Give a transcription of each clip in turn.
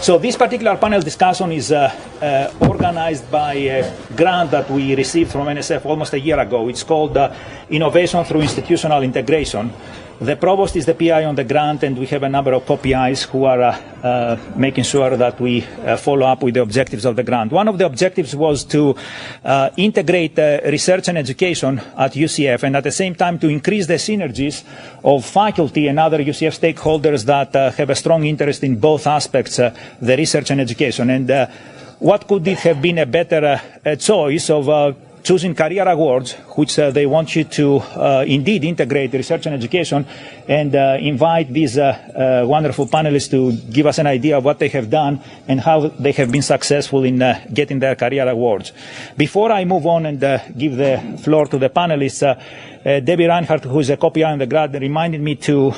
So this particular panel discussion is organized by a grant that we received from NSF almost a year ago. It's called Innovation Through Institutional Integration. The provost is the PI on the grant, and we have a number of co-PIs who are making sure that we follow up with the objectives of the grant. One of the objectives was to integrate research and education at UCF, and at the same time to increase the synergies of faculty and other UCF stakeholders that have a strong interest in both aspects, the research and education. And what could it have been a better choice of choosing career awards, which they want you to indeed integrate research and education, and invite these wonderful panelists to give us an idea of what they have done and how they have been successful in getting their career awards. Before I move on and give the floor to the panelists, Debbie Reinhardt, who is a co-PI on the grant, reminded me to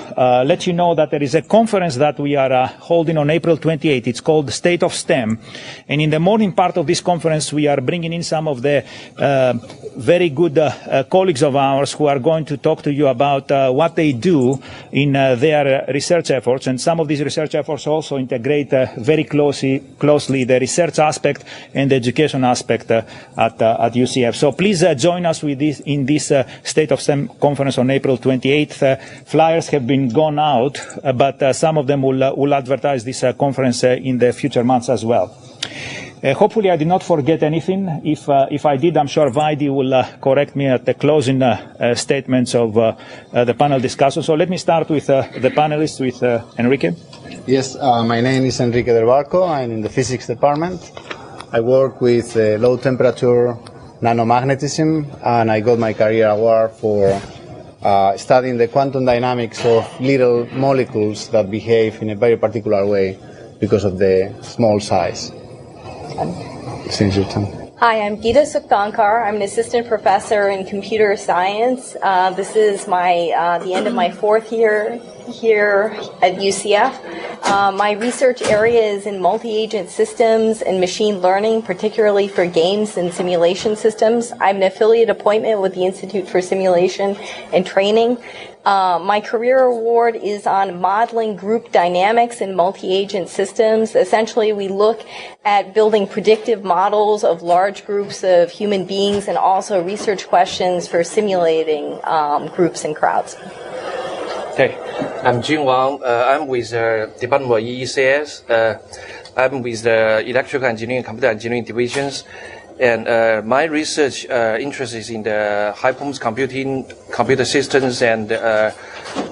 let you know that there is a conference that we are holding on April 28th. It's called State of STEM. And in the morning part of this conference, we are bringing in some of the very good colleagues of ours who are going to talk to you about what they do in their research efforts. And some of these research efforts also integrate very closely the research aspect and the education aspect at UCF. So please join us with this in this State of STEM conference on April 28th. Flyers have been gone out, but some of them will advertise this conference in the future months as well. Hopefully I did not forget anything. If I did, I'm sure Vaidi will correct me at the closing statements of the panel discussion. So let me start with the panelists, with Enrique. Yes, my name is Enrique Del Barco. I'm in the physics department. I work with low temperature nanomagnetism, and I got my career award for studying the quantum dynamics of little molecules that behave in a very particular way because of the small size. Since your time. Hi, I'm Geeta Sukhdankar. I'm an assistant professor in computer science. This is the end of my fourth year here at UCF. My research area is in multi-agent systems and machine learning, particularly for games and simulation systems. I'm an affiliate appointment with the Institute for Simulation and Training. My career award is on modeling group dynamics in multi-agent systems. Essentially, we look at building predictive models of large groups of human beings and also research questions for simulating groups and crowds. Hey, I'm Jin Wang. I'm with the Department of EECS. I'm with the Electrical Engineering and Computer Engineering divisions. And my research interest is in the high-performance computing, computer systems, and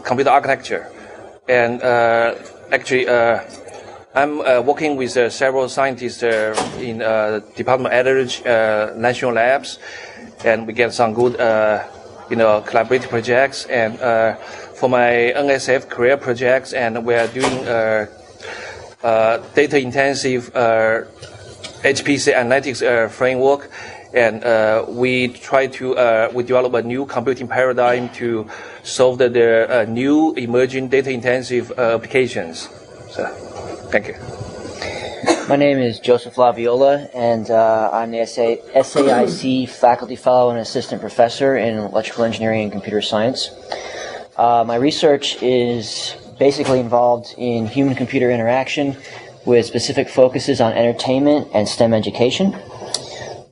computer architecture. And actually, I'm working with several scientists in Department of Energy, national labs, and we get some good, collaborative projects. And for my NSF career projects, and we are doing data-intensive HPC analytics framework, and we try to we develop a new computing paradigm to solve the new emerging data-intensive applications. So, thank you. My name is Joseph Laviola, and I'm the SAIC faculty fellow and assistant professor in electrical engineering and computer science. My research is basically involved in human-computer interaction with specific focuses on entertainment and STEM education.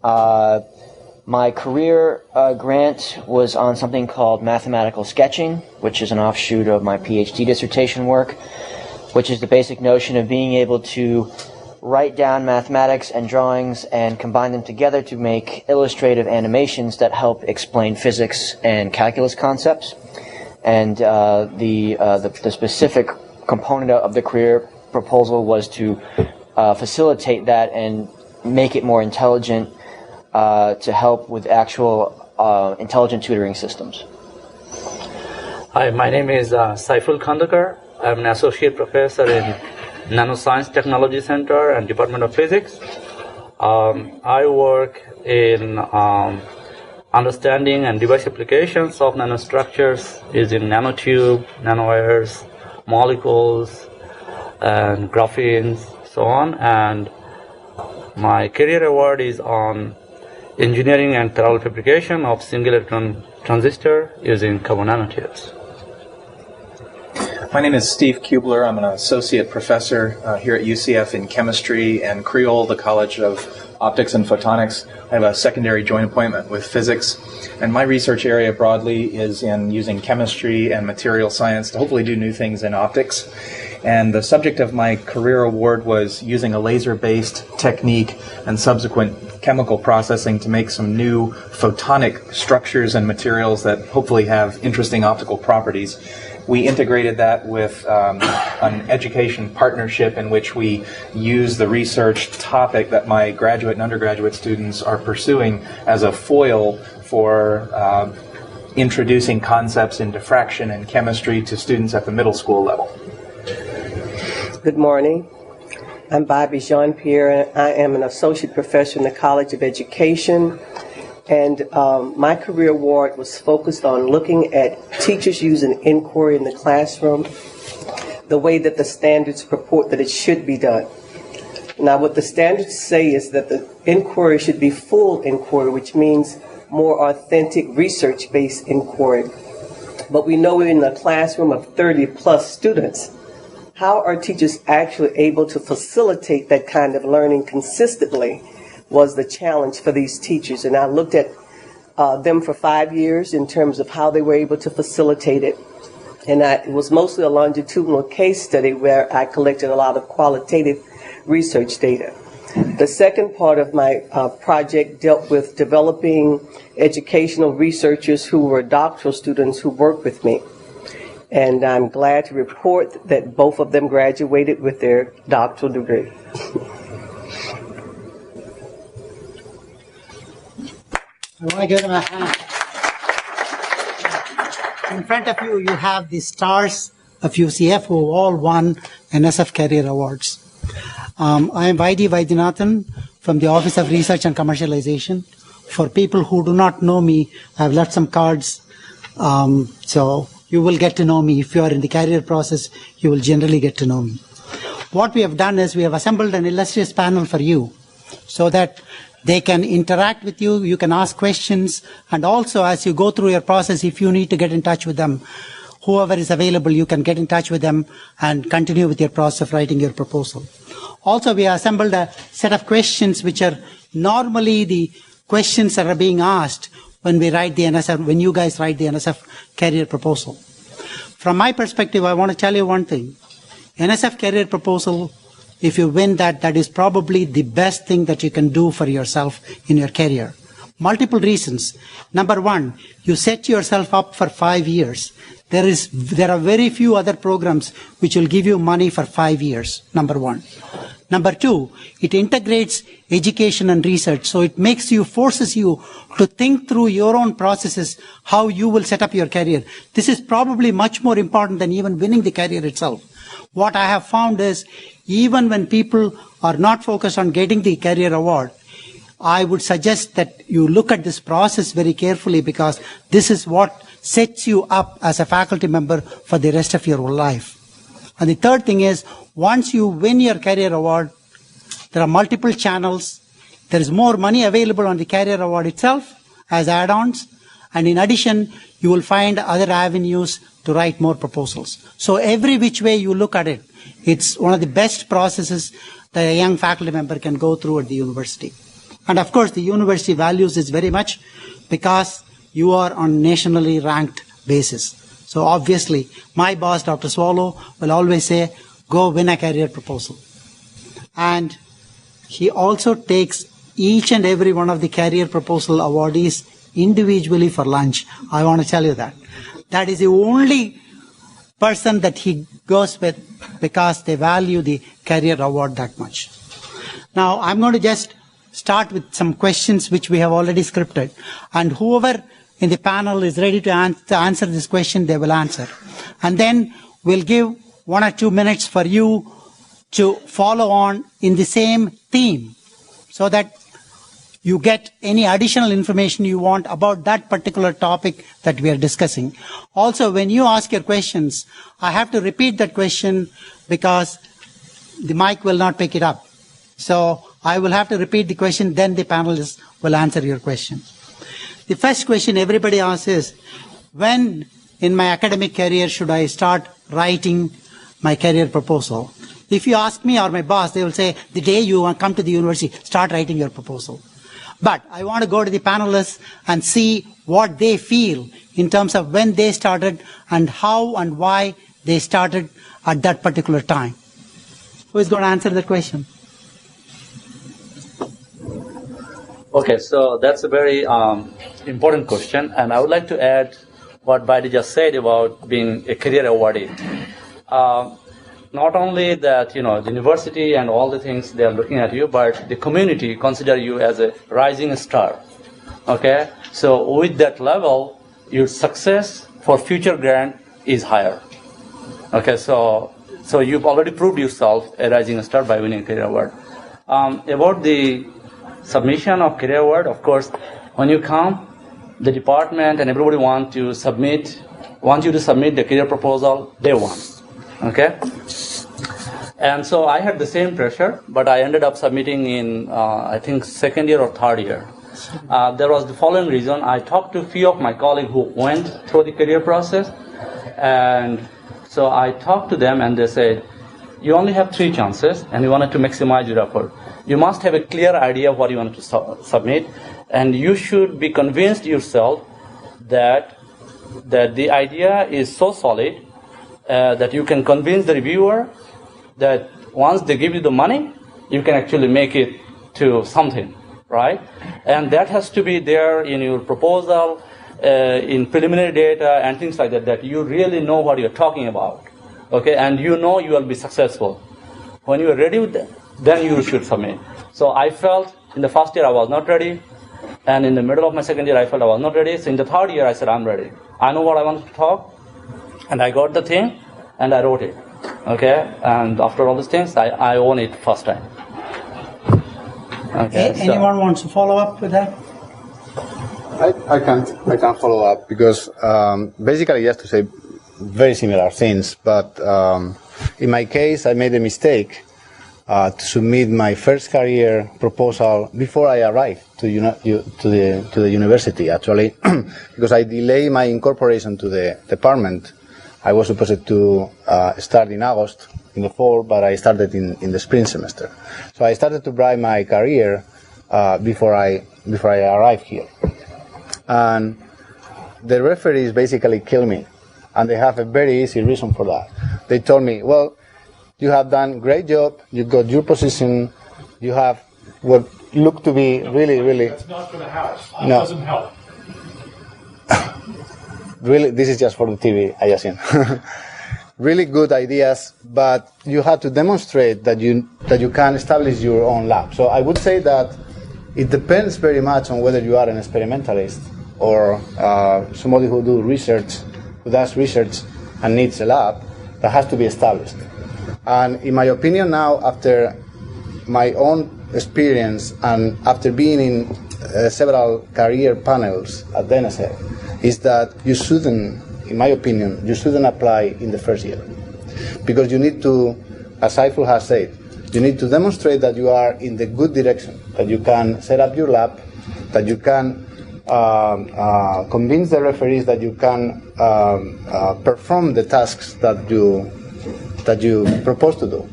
My career grant was on something called mathematical sketching, which is an offshoot of my PhD dissertation work, which is the basic notion of being able to write down mathematics and drawings and combine them together to make illustrative animations that help explain physics and calculus concepts. And the specific component of the career proposal was to facilitate that and make it more intelligent to help with actual intelligent tutoring systems. Hi, my name is Saiful Khandakar. I'm an associate professor in Nanoscience Technology Center and Department of Physics. I work in understanding and device applications of nanostructures using nanotube, nanowires, molecules, and graphenes, so on. And my career award is on engineering and parallel fabrication of single electron transistor using carbon nanotubes. My name is Steve Kubler. I'm an associate professor here at UCF in chemistry and Creole, the College of Optics and Photonics. I have a secondary joint appointment with physics, and my research area broadly is in using chemistry and material science to hopefully do new things in optics. And the subject of my career award was using a laser-based technique and subsequent chemical processing to make some new photonic structures and materials that hopefully have interesting optical properties. We integrated that with an education partnership in which we use the research topic that my graduate and undergraduate students are pursuing as a foil for introducing concepts in diffraction and chemistry to students at the middle school level. Good morning. I'm Bobby Jean-Pierre. I am an associate professor in the College of Education, and my career award was focused on looking at teachers using inquiry in the classroom, the way that the standards purport that it should be done. Now, what the standards say is that the inquiry should be full inquiry, which means more authentic research-based inquiry. But we know in a classroom of 30-plus students, how are teachers actually able to facilitate that kind of learning consistently was the challenge for these teachers. And I looked at them for 5 years in terms of how they were able to facilitate it. And it was mostly a longitudinal case study where I collected a lot of qualitative research data. The second part of my project dealt with developing educational researchers who were doctoral students who worked with me. And I'm glad to report that both of them graduated with their doctoral degree. I want to give them a hand. In front of you, you have the stars of UCF who all won NSF Career Awards. I am Vaidhi Vaidyanathan from the Office of Research and Commercialization. For people who do not know me, I have left some cards. So you will get to know me. If you are in the career process, you will generally get to know me. What we have done is we have assembled an illustrious panel for you so that they can interact with you, you can ask questions, and also as you go through your process, if you need to get in touch with them, whoever is available, you can get in touch with them and continue with your process of writing your proposal. Also, we have assembled a set of questions which are normally the questions that are being asked when we write the NSF, when you guys write the NSF career proposal. From my perspective, I want to tell you one thing. NSF career proposal, if you win that, that is probably the best thing that you can do for yourself in your career. Multiple reasons. Number one, you set yourself up for 5 years. There are very few other programs which will give you money for 5 years, number one. Number two, it integrates education and research, so it forces you to think through your own processes, how you will set up your career. This is probably much more important than even winning the career itself. What I have found is, even when people are not focused on getting the career award, I would suggest that you look at this process very carefully, because this is what sets you up as a faculty member for the rest of your life. And the third thing is, once you win your career award, there are multiple channels. There is more money available on the career award itself as add-ons. And in addition, you will find other avenues to write more proposals. So every which way you look at it, it's one of the best processes that a young faculty member can go through at the university. And of course, the university values this very much because you are on nationally ranked basis. So obviously, my boss, Dr. Swallow, will always say, go win a career proposal. And he also takes each and every one of the career proposal awardees individually for lunch. I want to tell you that. That is the only person that he goes with because they value the career award that much. Now, I'm going to just start with some questions which we have already scripted. And whoever in the panel is ready to answer this question, they will answer. And then we'll give 1 or 2 minutes for you to follow on in the same theme so that you get any additional information you want about that particular topic that we are discussing. Also, when you ask your questions, I have to repeat that question because the mic will not pick it up. So I will have to repeat the question, then the panelists will answer your question. The first question everybody asks is, when in my academic career should I start writing my career proposal? If you ask me or my boss, they will say, the day you come to the university, start writing your proposal. But I want to go to the panelists and see what they feel in terms of when they started and how and why they started at that particular time. Who is going to answer that question? Okay, so that's a very important question, and I would like to add what Baidi just said about being a career awardee. Not only that, the university and all the things they are looking at you, but the community consider you as a rising star. Okay, so with that level, your success for future grant is higher. Okay, so you've already proved yourself a rising star by winning a career award. About the submission of career award, of course, when you come, the department and everybody want you to submit the career proposal day one. Okay? And so I had the same pressure, but I ended up submitting in, I think, second year or third year. There was the following reason. I talked to a few of my colleagues who went through the career process, and so I talked to them and they said, you only have 3 chances and you wanted to maximize your effort. You must have a clear idea of what you wanted to submit, and you should be convinced yourself that the idea is so solid that you can convince the reviewer that once they give you the money, you can actually make it to something, right? And that has to be there in your proposal, in preliminary data and things like that you really know what you're talking about, okay? And you know you will be successful. When you are ready with that, then you should submit. So I felt in the first year I was not ready, and in the middle of my second year I felt I was not ready. So in the third year I said, I'm ready. I know what I want to talk, and I got the thing, and I wrote it. Okay, and after all these things, I own it first time. Okay, Anyone wants to follow up with that? I can't follow up because basically just to say very similar things, but in my case I made a mistake to submit my first career proposal before I arrived to the university actually because I delayed my incorporation to the department. I was supposed to start in August, in the fall, but I started in the spring semester. So I started to write my career before I arrived here. And the referees basically killed me. And they have a very easy reason for that. They told me, well, you have done a great job, you got your position, you have what looked to be really... That's not for the house. It No. doesn't help. Really, this is just for the TV, I assume. Really good ideas, but you have to demonstrate that you can establish your own lab. So I would say that it depends very much on whether you are an experimentalist or somebody who does research and needs a lab that has to be established. And in my opinion now, after my own experience and after being in several career panels at the NSF, is that you shouldn't, in my opinion, you shouldn't apply in the first year. Because you need to, as Saiful has said, you need to demonstrate that you are in the good direction, that you can set up your lab, that you can convince the referees that you can perform the tasks that you propose to do.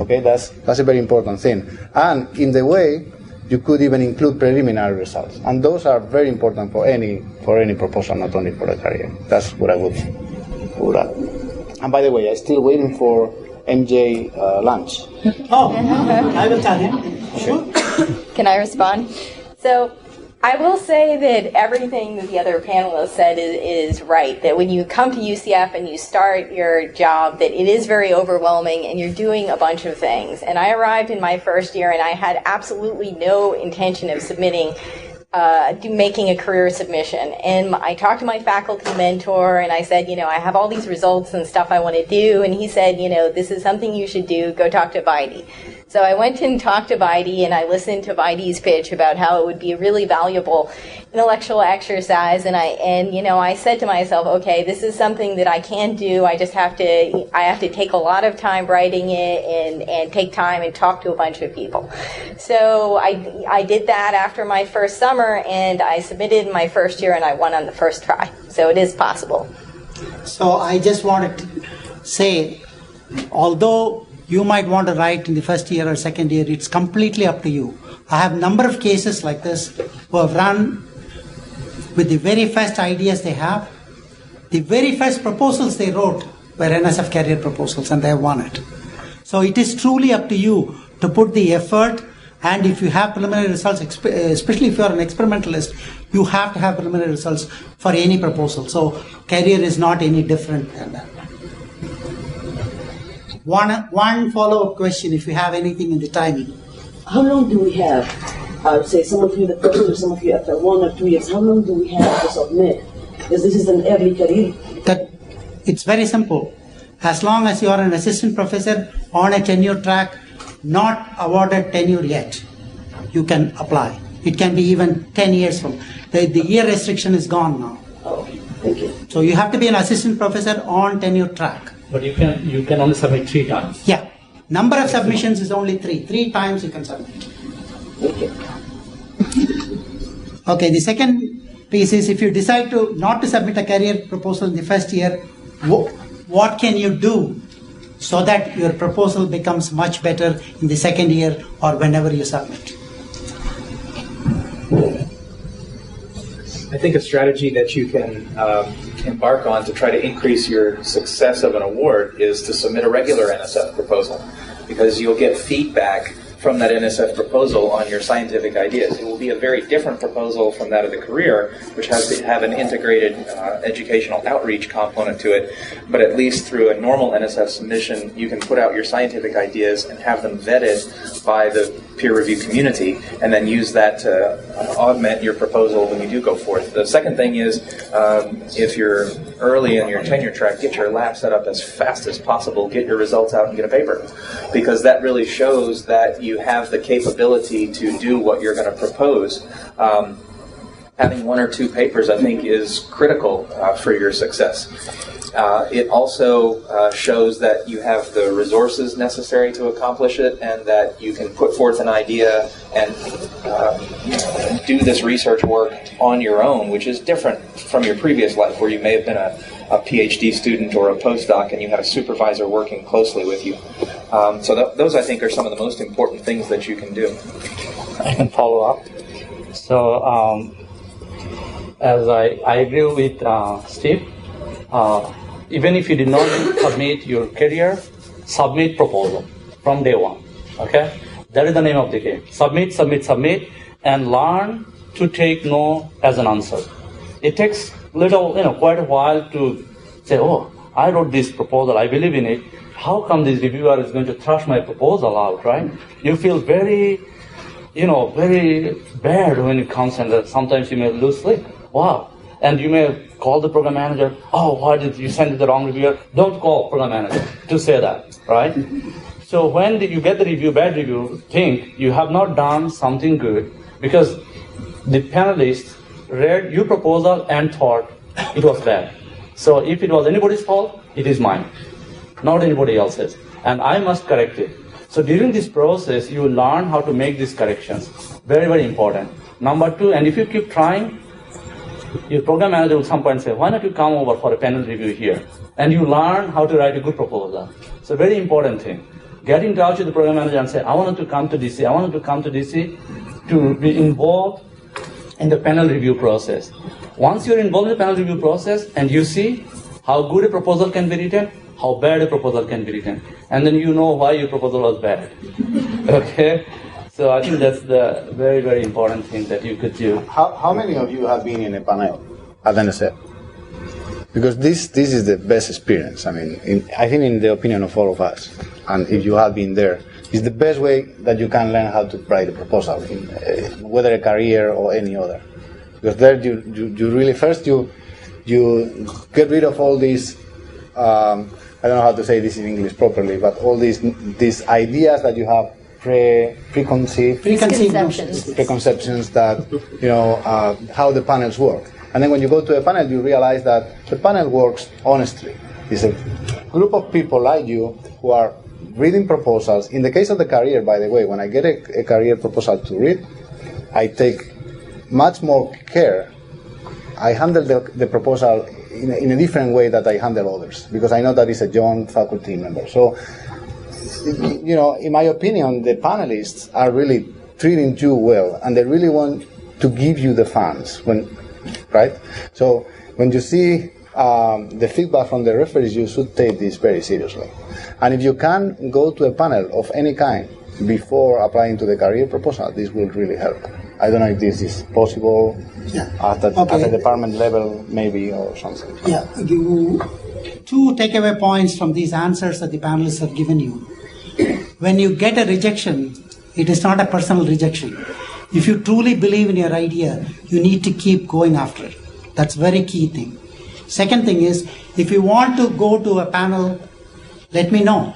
Okay, that's a very important thing. And in the way, you could even include preliminary results, and those are very important for any proposal, not only for a career. That's what I would add. And by the way, I'm still waiting for MJ lunch. Oh, I will tell him. Sure. Can I respond? So I will say that everything that the other panelists said is right, that when you come to UCF and you start your job, that it is very overwhelming and you're doing a bunch of things. And I arrived in my first year and I had absolutely no intention of making a career submission. And I talked to my faculty mentor and I said, I have all these results and stuff I want to do. And he said, this is something you should do. Go talk to Baidi. So I went and talked to Baidi and I listened to Baidi's pitch about how it would be a really valuable intellectual exercise. And I said to myself, okay, this is something that I can do. I have to take a lot of time writing it and take time and talk to a bunch of people. So I did that after my first summer and I submitted in my first year and I won on the first try. So it is possible. So I just wanted to say, although you might want to write in the first year or second year, it's completely up to you. I have a number of cases like this who have run with the very first ideas they have. The very first proposals they wrote were NSF career proposals, and they have won it. So it is truly up to you to put the effort, and if you have preliminary results, especially if you are an experimentalist, you have to have preliminary results for any proposal. So career is not any different than that. One follow-up question, if you have anything in the timing. How long do we have? Say some of you the first year, some of you after 1 or 2 years. How long do we have to submit? Because this is an early career. It's very simple. As long as you are an assistant professor on a tenure track, not awarded tenure yet, you can apply. It can be even 10 years from. The year restriction is gone now. Oh, thank you. So you have to be an assistant professor on tenure track. But you can only submit 3 times. Yeah. Number of submissions is only 3. 3 times you can submit. Okay. Okay, the second piece is, if you decide not to submit a career proposal in the first year, what can you do so that your proposal becomes much better in the second year or whenever you submit? I think a strategy that you can embark on to try to increase your success of an award is to submit a regular NSF proposal, because you'll get feedback from that NSF proposal on your scientific ideas. It will be a very different proposal from that of the career, which has to have an integrated educational outreach component to it, but at least through a normal NSF submission, you can put out your scientific ideas and have them vetted by the peer review community, and then use that to augment your proposal when you do go forth. The second thing is, if you're early in your tenure track, get your lab set up as fast as possible, get your results out and get a paper, because that really shows that you have the capability to do what you're going to propose. Having 1 or 2 papers, I think, is critical for your success. It also shows that you have the resources necessary to accomplish it, and that you can put forth an idea and do this research work on your own, which is different from your previous life, where you may have been a PhD student or a postdoc and you had a supervisor working closely with you. So those, I think, are some of the most important things that you can do. I can follow up. So, as I agree with Steve, even if you did not submit your career, submit proposal from day one. Okay? That is the name of the game. Submit, submit, submit, and learn to take no as an answer. It takes quite a while to say, oh, I wrote this proposal, I believe in it. How come this reviewer is going to thrash my proposal out, right? You feel very bad when it comes, and sometimes you may lose sleep. Wow. And you may call the program manager, oh, why did you send it the wrong reviewer? Don't call program manager to say that, right? So when you get the bad review, think you have not done something good, because the panelists read your proposal and thought it was bad. So if it was anybody's fault, it is mine, not anybody else's. And I must correct it. So during this process, you learn how to make these corrections. Very, very important. Number 2, and if you keep trying, your program manager will at some point say, why not you come over for a panel review here? And you learn how to write a good proposal. So very important thing. Get in touch with the program manager and say, I wanted to come to DC. I wanted to come to DC to be involved in the panel review process. Once you're involved in the panel review process and you see how good a proposal can be written, how bad a proposal can be written, and then you know why your proposal was bad. Okay? So I think that's the very, very important thing that you could do. How many of you have been in a panel at NSF? Because this is the best experience. I mean, I think in the opinion of all of us, and if you have been there, it's the best way that you can learn how to write a proposal, whether a career or any other. Because there you really, first you get rid of all these, I don't know how to say this in English properly, but all these ideas that you have preconceived preconceptions that, how the panels work. And then when you go to a panel, you realize that the panel works honestly. It's a group of people like you who are reading proposals. In the case of the career, by the way, when I get a career proposal to read, I take much more care. I handle the proposal in a different way that I handle others, because I know that it's a young faculty member. So, in my opinion, the panelists are really treating you well, and they really want to give you the funds, right? So when you see the feedback from the referees, you should take this very seriously. And if you can go to a panel of any kind before applying to the career proposal, this will really help. I don't know if this is possible at the department level, maybe, or something. Yeah, two takeaway points from these answers that the panelists have given you. When you get a rejection, it is not a personal rejection. If you truly believe in your idea, you need to keep going after it. That's a very key thing. Second thing is, if you want to go to a panel, let me know.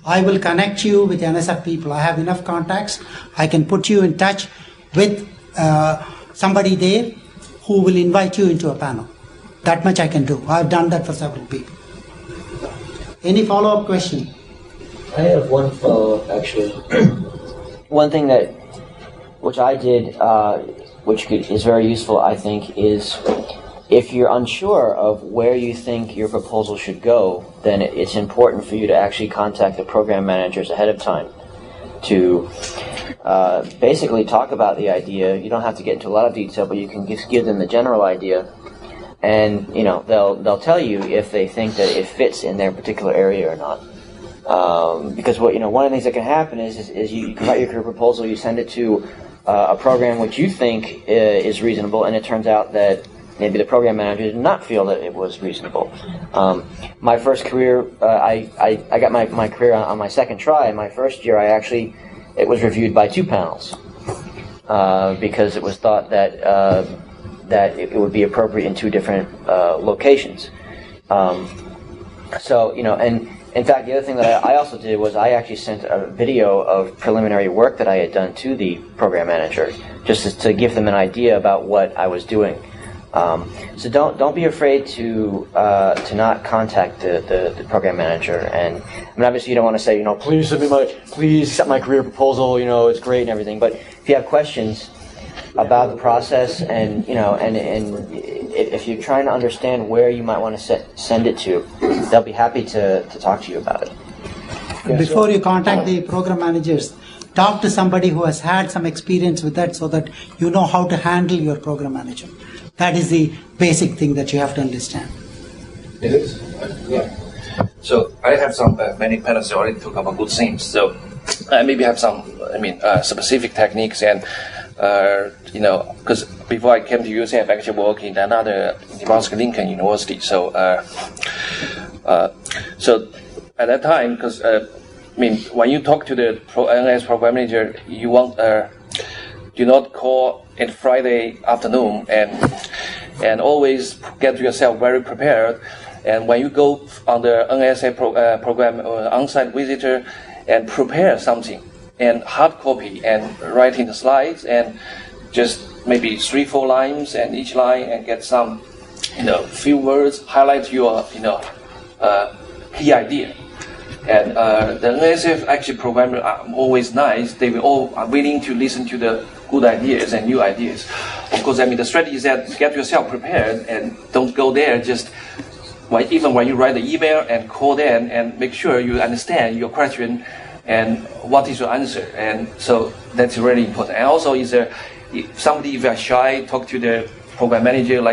I will connect you with NSF people. I have enough contacts. I can put you in touch with somebody there who will invite you into a panel. That much I can do. I've done that for several people. Any follow-up question? I have one follow-up, actually. One thing which I did, which is very useful, I think, is if you're unsure of where you think your proposal should go, then it's important for you to actually contact the program managers ahead of time to basically talk about the idea. You don't have to get into a lot of detail, but you can just give them the general idea, and they'll tell you if they think that it fits in their particular area or not. Because one of the things that can happen is you write your career proposal, you send it to a program which you think is reasonable, and it turns out that maybe the program manager did not feel that it was reasonable. My first career, I got my career on my second try. My first year, it was reviewed by 2 panels because it was thought that it would be appropriate in 2 different locations. And in fact, the other thing that I also did was I actually sent a video of preliminary work that I had done to the program manager, just to give them an idea about what I was doing. So don't be afraid to not contact the program manager. And I mean, obviously you don't want to say, please accept my career proposal, it's great and everything. But if you have questions about the process, and if you're trying to understand where you might want to send it to, they'll be happy to talk to you about it. Before you contact the program managers, talk to somebody who has had some experience with that, so that you know how to handle your program manager. That is the basic thing that you have to understand. It is. Yeah. So I have many panels already talk about good things. So I maybe have some, specific techniques, and because before I came to UCF, I actually worked in another Nebraska Lincoln University. So at that time, because when you talk to the NS program manager, you want do not call on Friday afternoon, and always get yourself very prepared. And when you go on the NSF program on-site visitor, and prepare something and hard copy and writing the slides, and just maybe 3-4 lines, and each line, and get some few words, highlight your key idea. And the NSF actually program are always nice. They will all are willing to listen to the good ideas and new ideas. Of course, the strategy is that get yourself prepared and don't go there just even when you write the email and call them, and make sure you understand your question and what is your answer. And so that's really important. And also if somebody if you are shy, talk to the program manager,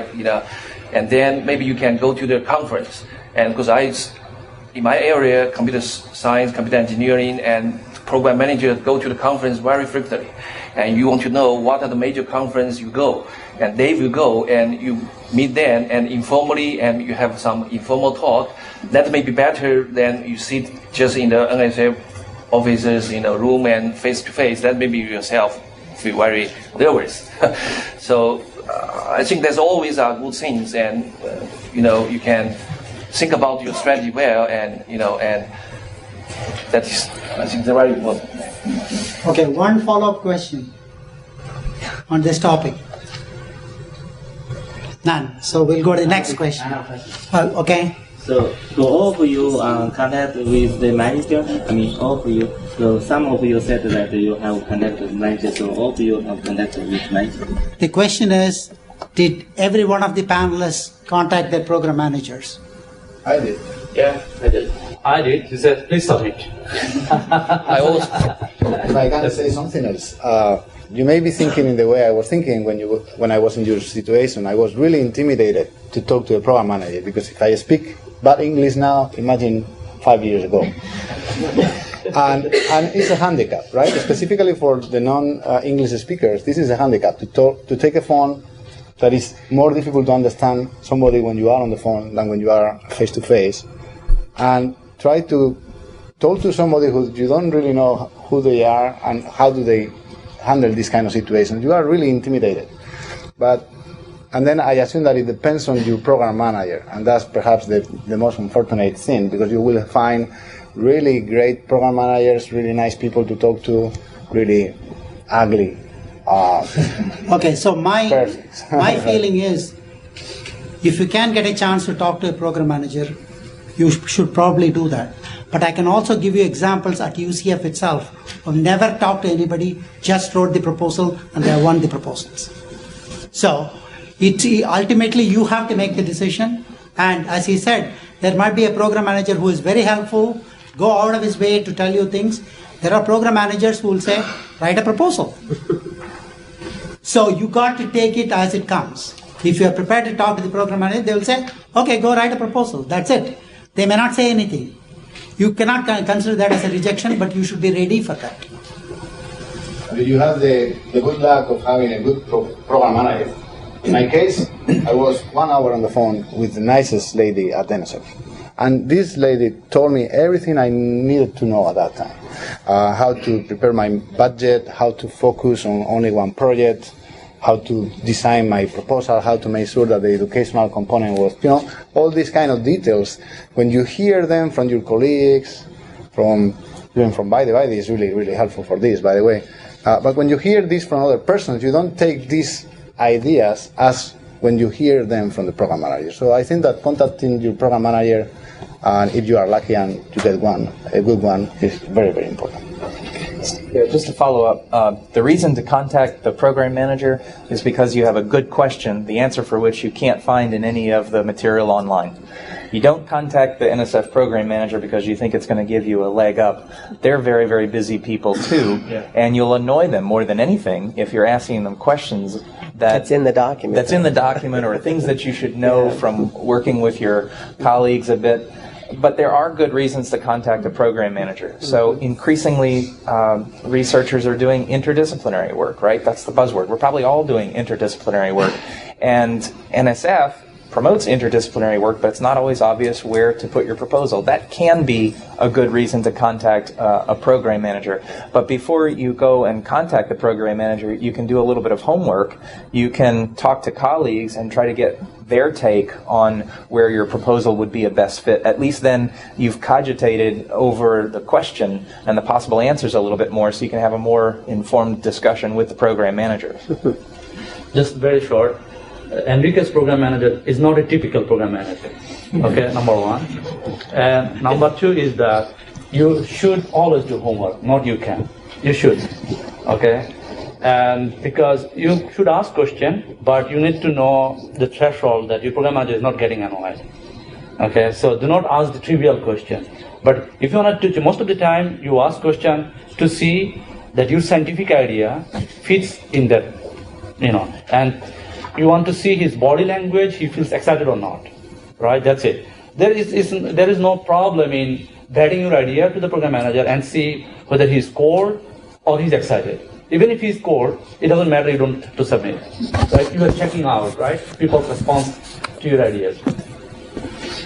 and then maybe you can go to the conference. And because in my area, computer science, computer engineering, and program managers go to the conference very frequently. And you want to know what are the major conferences you go. And they will go, and you meet them, and informally, and you have some informal talk. That may be better than you sit just in the NSF offices in a room and face-to-face. That maybe you yourself feel very nervous. So I think there's always good things, and you can think about your strategy well, and that is, I think, very important. Okay, one follow-up question on this topic. None. So we'll go to the next question. Okay. So all of you contact with the manager? All of you. So some of you said that you have connected with manager. So all of you have connected with manager. The question is, did every one of the panelists contact their program managers? I did. Yeah, I did. I did. He said, please submit. I also. If I can say something else, you may be thinking in the way I was thinking when I was in your situation. I was really intimidated to talk to a program manager because if I speak bad English now, imagine 5 years ago. And it's a handicap, right? Specifically for the non-English speakers, this is a handicap to take a phone that is more difficult to understand somebody when you are on the phone than when you are face to face, and try to talk to somebody who you don't really know who they are and how do they handle this kind of situations. You are really intimidated. And then I assume that it depends on your program manager, and that's perhaps the most unfortunate thing, because you will find really great program managers, really nice people to talk to, really ugly. Okay, so my feeling is, if you can get a chance to talk to a program manager, you should probably do that. But I can also give you examples at UCF itself of never talked to anybody, just wrote the proposal and they won the proposals. So ultimately you have to make the decision, and as he said, there might be a program manager who is very helpful, go out of his way to tell you things. There are program managers who will say, write a proposal. So you got to take it as it comes. If you are prepared to talk to the program manager, they will say, okay, go write a proposal. That's it. They may not say anything. You cannot consider that as a rejection, but you should be ready for that. You have the good luck of having a good program manager. In my case, I was 1 hour on the phone with the nicest lady at NSF. And this lady told me everything I needed to know at that time. How to prepare my budget, how to focus on only one project, how to design my proposal, how to make sure that the educational component was, all these kind of details. When you hear them from your colleagues, even from By the By, is really, really helpful for this, by the way. But when you hear this from other persons, you don't take these ideas as when you hear them from the program manager. So I think that contacting your program manager, and if you are lucky and you get a good one, is very, very important. Yeah, just to follow up, the reason to contact the program manager is because you have a good question, the answer for which you can't find in any of the material online. You don't contact the NSF program manager because you think it's going to give you a leg up. They're very, very busy people too, and you'll annoy them more than anything if you're asking them questions that's in the document, or things that you should know from working with your colleagues a bit. But there are good reasons to contact a program manager. So increasingly, researchers are doing interdisciplinary work, right? That's the buzzword. We're probably all doing interdisciplinary work. And NSF promotes interdisciplinary work, but it's not always obvious where to put your proposal. That can be a good reason to contact a program manager. But before you go and contact the program manager, you can do a little bit of homework. You can talk to colleagues and try to get their take on where your proposal would be a best fit. At least then you've cogitated over the question and the possible answers a little bit more, so you can have a more informed discussion with the program manager. Just very short. Enrique's program manager is not a typical program manager. Okay, number one. And number two is that you should always do homework, not you can. You should. Okay? And because you should ask question, but you need to know the threshold that your program manager is not getting annoyed. Okay, so do not ask the trivial question. But if you want to teach, most of the time you ask question to see that your scientific idea fits in that, and you want to see his body language, he feels excited or not, right? That's it. There is no problem in vetting your idea to the program manager and see whether he's scored or he's excited. Even if he's scored, it doesn't matter, you don't have to submit. Right? You are checking out, right? People's response to your ideas.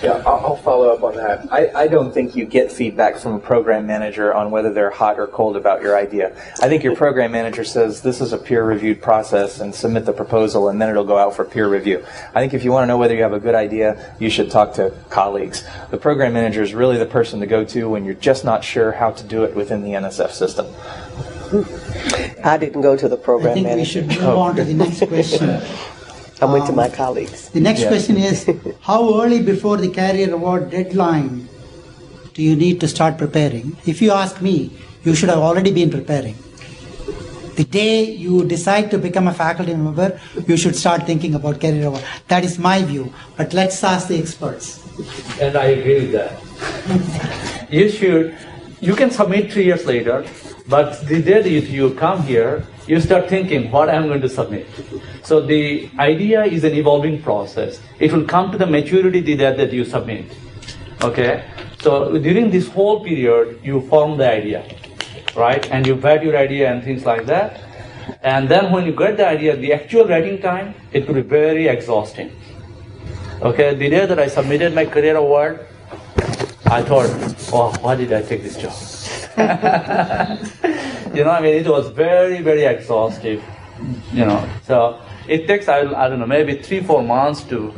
Yeah, I'll follow up on that. I don't think you get feedback from a program manager on whether they're hot or cold about your idea. I think your program manager says this is a peer-reviewed process and submit the proposal, and then it'll go out for peer review. I think if you want to know whether you have a good idea, you should talk to colleagues. The program manager is really the person to go to when you're just not sure how to do it within the NSF system. I didn't go to the program manager. I think we should move on to the next question. I went to my colleagues. The next question is, how early before the career award deadline do you need to start preparing? If you ask me, you should have already been preparing. The day you decide to become a faculty member, you should start thinking about career award. That is my view. But let's ask the experts. And I agree with that. You can submit 3 years later, but the day that you come here, you start thinking what I'm going to submit. So the idea is an evolving process. It will come to the maturity the day that you submit. Okay? So during this whole period, you form the idea, right? And you vet your idea and things like that. And then when you get the idea, the actual writing time, it could be very exhausting. Okay, the day that I submitted my career award, I thought, oh, why did I take this job? It was very, very exhaustive, So it takes, I don't know, maybe 3-4 months to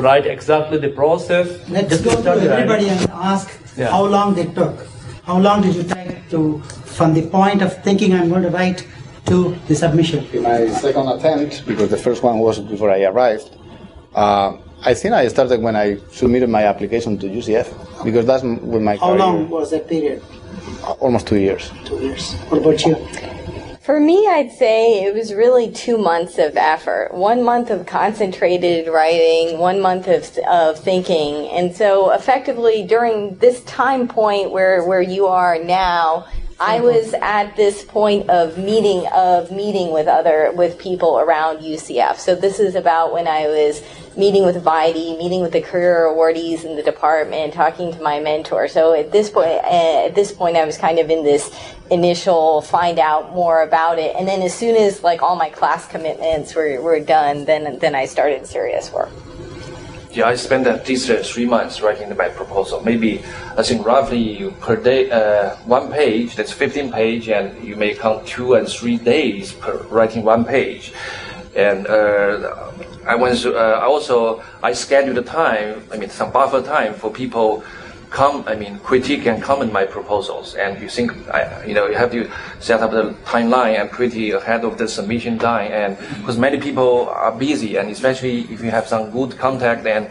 write exactly the process. Let's go to everybody and ask how long they took. How long did you take from the point of thinking I'm going to write to the submission? In my second attempt, because the first one was before I arrived, I think I started when I submitted my application to UCF, because that's when my How long was that period? Almost 2 years. 2 years. What about you? For me, I'd say it was really 2 months of effort. 1 month of concentrated writing, 1 month of thinking. And so effectively during this time point where you are now, I was at this point of meeting with people around UCF. So this is about when I was meeting with Vidi, meeting with the career awardees in the department, talking to my mentor. So at this point, I was kind of in this initial find out more about it. And then as soon as all my class commitments were done, then I started serious work. Yeah, I spent at least 3 months writing my proposal. Maybe, I think roughly per day, 1 page, that's 15 pages, and you may count 2 and 3 days per writing 1 page. And I scheduled the time, some buffer time for people critique and comment my proposals. And you think, you have to set up the timeline and pretty ahead of the submission time. And because many people are busy, and especially if you have some good contact and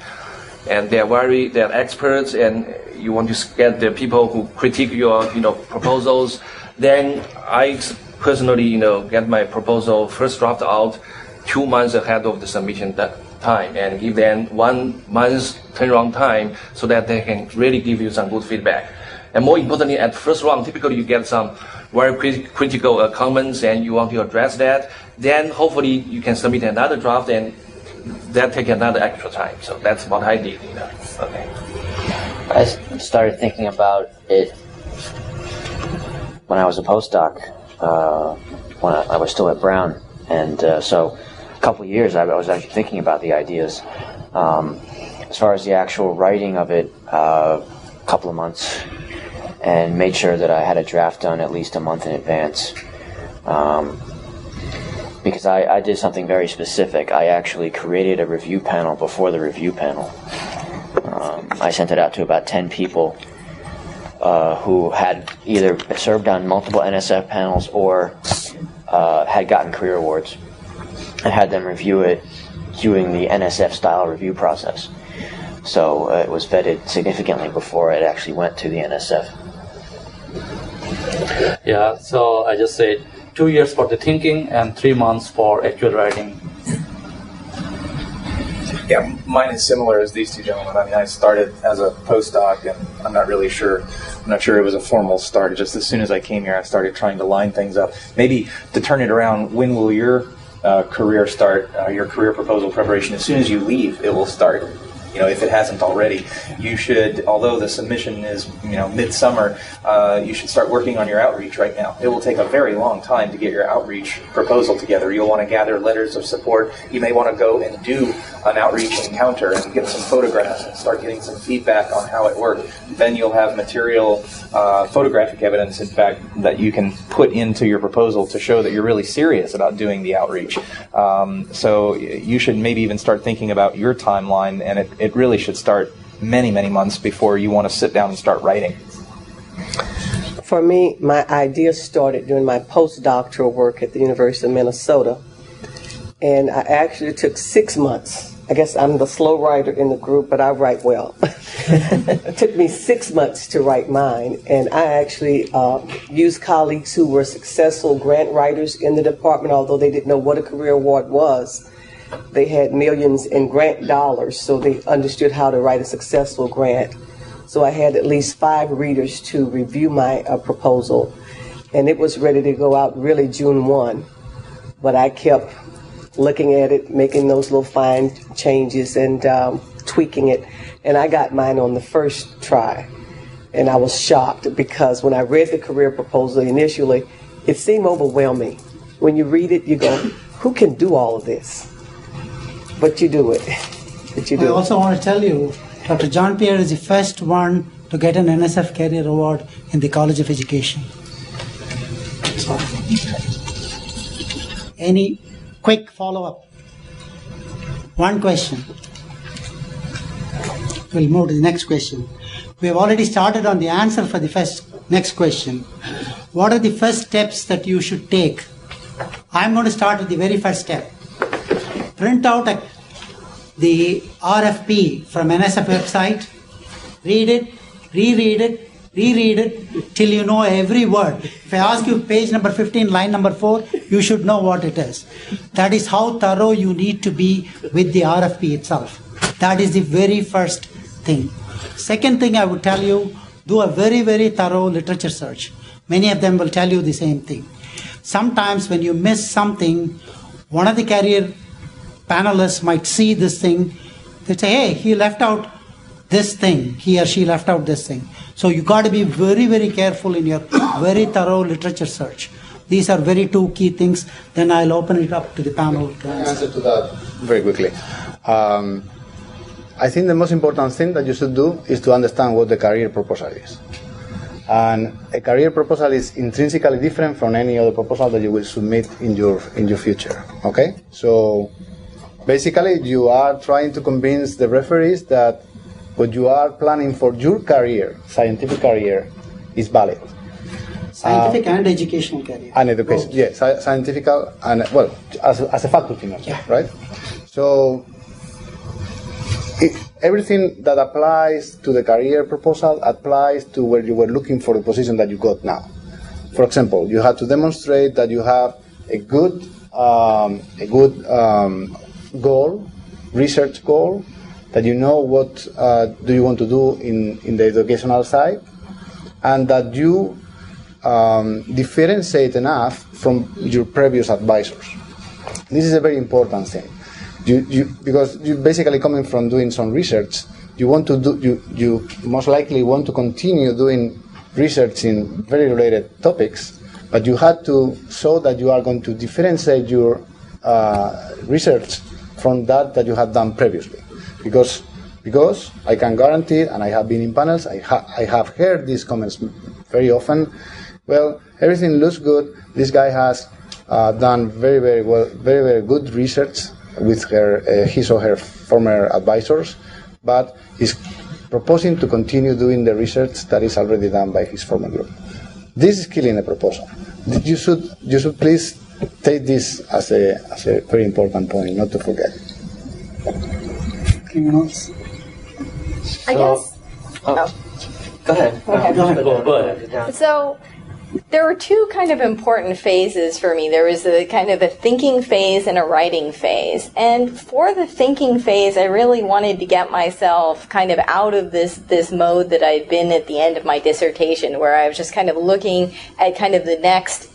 they're experts, and you want to get the people who critique your, proposals, then I personally, get my proposal first draft out 2 months ahead of the submission time, and give them 1 month's turnaround time so that they can really give you some good feedback. And more importantly, at first round, typically you get some very critical comments, and you want to address that. Then hopefully you can submit another draft, and that take another extra time. So that's what I did. Okay. I started thinking about it when I was a postdoc, when I was still at Brown, and so a couple of years I was actually thinking about the ideas. As far as the actual writing of it, a couple of months, and made sure that I had a draft done at least a month in advance. Because I did something very specific. I actually created a review panel before the review panel. I sent it out to about 10 people who had either served on multiple NSF panels or had gotten career awards, and had them review it doing the NSF style review process. So it was vetted significantly before it actually went to the NSF. Yeah, so I just said 2 years for the thinking and 3 months for actual writing. Yeah, mine is similar as these two gentlemen. I started as a postdoc, and I'm not sure it was a formal start. Just as soon as I came here, I started trying to line things up. Maybe to turn it around, when will your career start, your career proposal preparation? As soon as you leave, it will start. If it hasn't already, you should, although the submission is, midsummer, you should start working on your outreach right now. It will take a very long time to get your outreach proposal together. You'll want to gather letters of support. You may want to go and do an outreach encounter and get some photographs and start getting some feedback on how it worked. Then you'll have material, photographic evidence, in fact, that you can put into your proposal to show that you're really serious about doing the outreach. So you should maybe even start thinking about your timeline, and it really should start many, many months before you want to sit down and start writing. For me, my idea started during my postdoctoral work at the University of Minnesota, and I actually took 6 months I guess I'm the slow writer in the group, but I write well. It took me 6 months to write mine, and I actually used colleagues who were successful grant writers in the department, although they didn't know what a career award was. They had millions in grant dollars, so they understood how to write a successful grant. So I had at least 5 readers to review my proposal, and it was ready to go out really June 1. But I kept looking at it, making those little fine changes and tweaking it, and I got mine on the first try. And I was shocked because when I read the career proposal initially, it seemed overwhelming. When you read it, you go, who can do all of this? But you do it. But you do I also want to tell you, Dr. John Pierre is the first one to get an NSF Career Award in the College of Education. Any quick follow-up? One question. We'll move to the next question. We have already started on the answer for the next question. What are the first steps that you should take? I'm going to start with the very first step. Print out the RFP from NSF website, read it, reread it till you know every word. If I ask you page number 15, line number 4, you should know what it is. That is how thorough you need to be with the RFP itself. That is the very first thing. Second thing I would tell you, do a very, very thorough literature search. Many of them will tell you the same thing. Sometimes when you miss something, one of the career panelists might see this thing, they say, hey, he left out this thing, he or she left out this thing. So you got to be very, very careful in your very thorough literature search. These are very 2 key things. Then I'll open it up to the panel to answer to that very quickly. I think the most important thing that you should do is to understand what the career proposal is. And a career proposal is intrinsically different from any other proposal that you will submit in your future. Okay? So basically, you are trying to convince the referees that what you are planning for your career, scientific career, is valid. Scientific and educational career. And education, yes, scientific and, well, as a faculty member, yeah. Right? So everything that applies to the career proposal applies to where you were looking for the position that you got now. For example, you have to demonstrate that you have a good goal, research goal, that you know what do you want to do in the educational side, and that you differentiate enough from your previous advisors. This is a very important thing. Because you basically coming from doing some research, you most likely want to continue doing research in very related topics, but you had to show that you are going to differentiate your research from that you have done previously. Because I can guarantee, and I have been in panels, I have heard these comments very often. Well, everything looks good. This guy has done very, very well, very, very good research with his or her former advisors, but is proposing to continue doing the research that is already done by his former group. This is killing a proposal. You should please take this as a very important point, not to forget. I guess. Go ahead. Go ahead. So there were 2 kind of important phases for me. There was a kind of a thinking phase and a writing phase. And for the thinking phase, I really wanted to get myself kind of out of this mode that I'd been at the end of my dissertation, where I was just kind of looking at kind of the next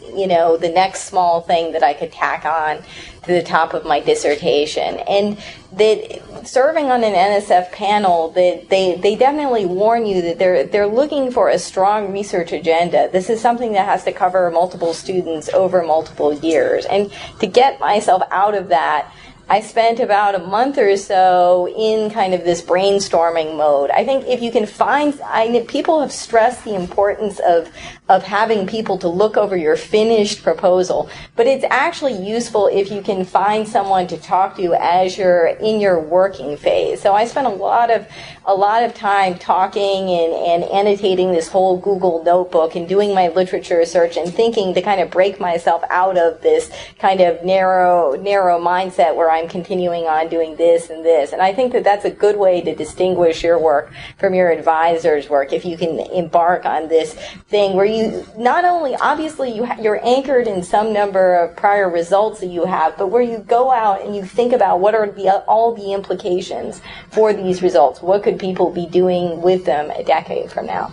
small thing that I could tack on to the top of my dissertation. And that serving on an NSF panel, that they definitely warn you that they're looking for a strong research agenda. This is something that has to cover multiple students over multiple years. And to get myself out of that, I spent about a month or so in kind of this brainstorming mode. I think if you can find, people have stressed the importance of having people to look over your finished proposal, but it's actually useful if you can find someone to talk to as you're in your working phase. So I spent a lot of time talking and annotating this whole Google notebook and doing my literature search and thinking to kind of break myself out of this kind of narrow mindset where I'm continuing on doing this and this. And I think that that's a good way to distinguish your work from your advisor's work, if you can embark on this thing where you not only, obviously, you're anchored in some number of prior results that you have, but where you go out and you think about what are all the implications for these results. What could people be doing with them a decade from now?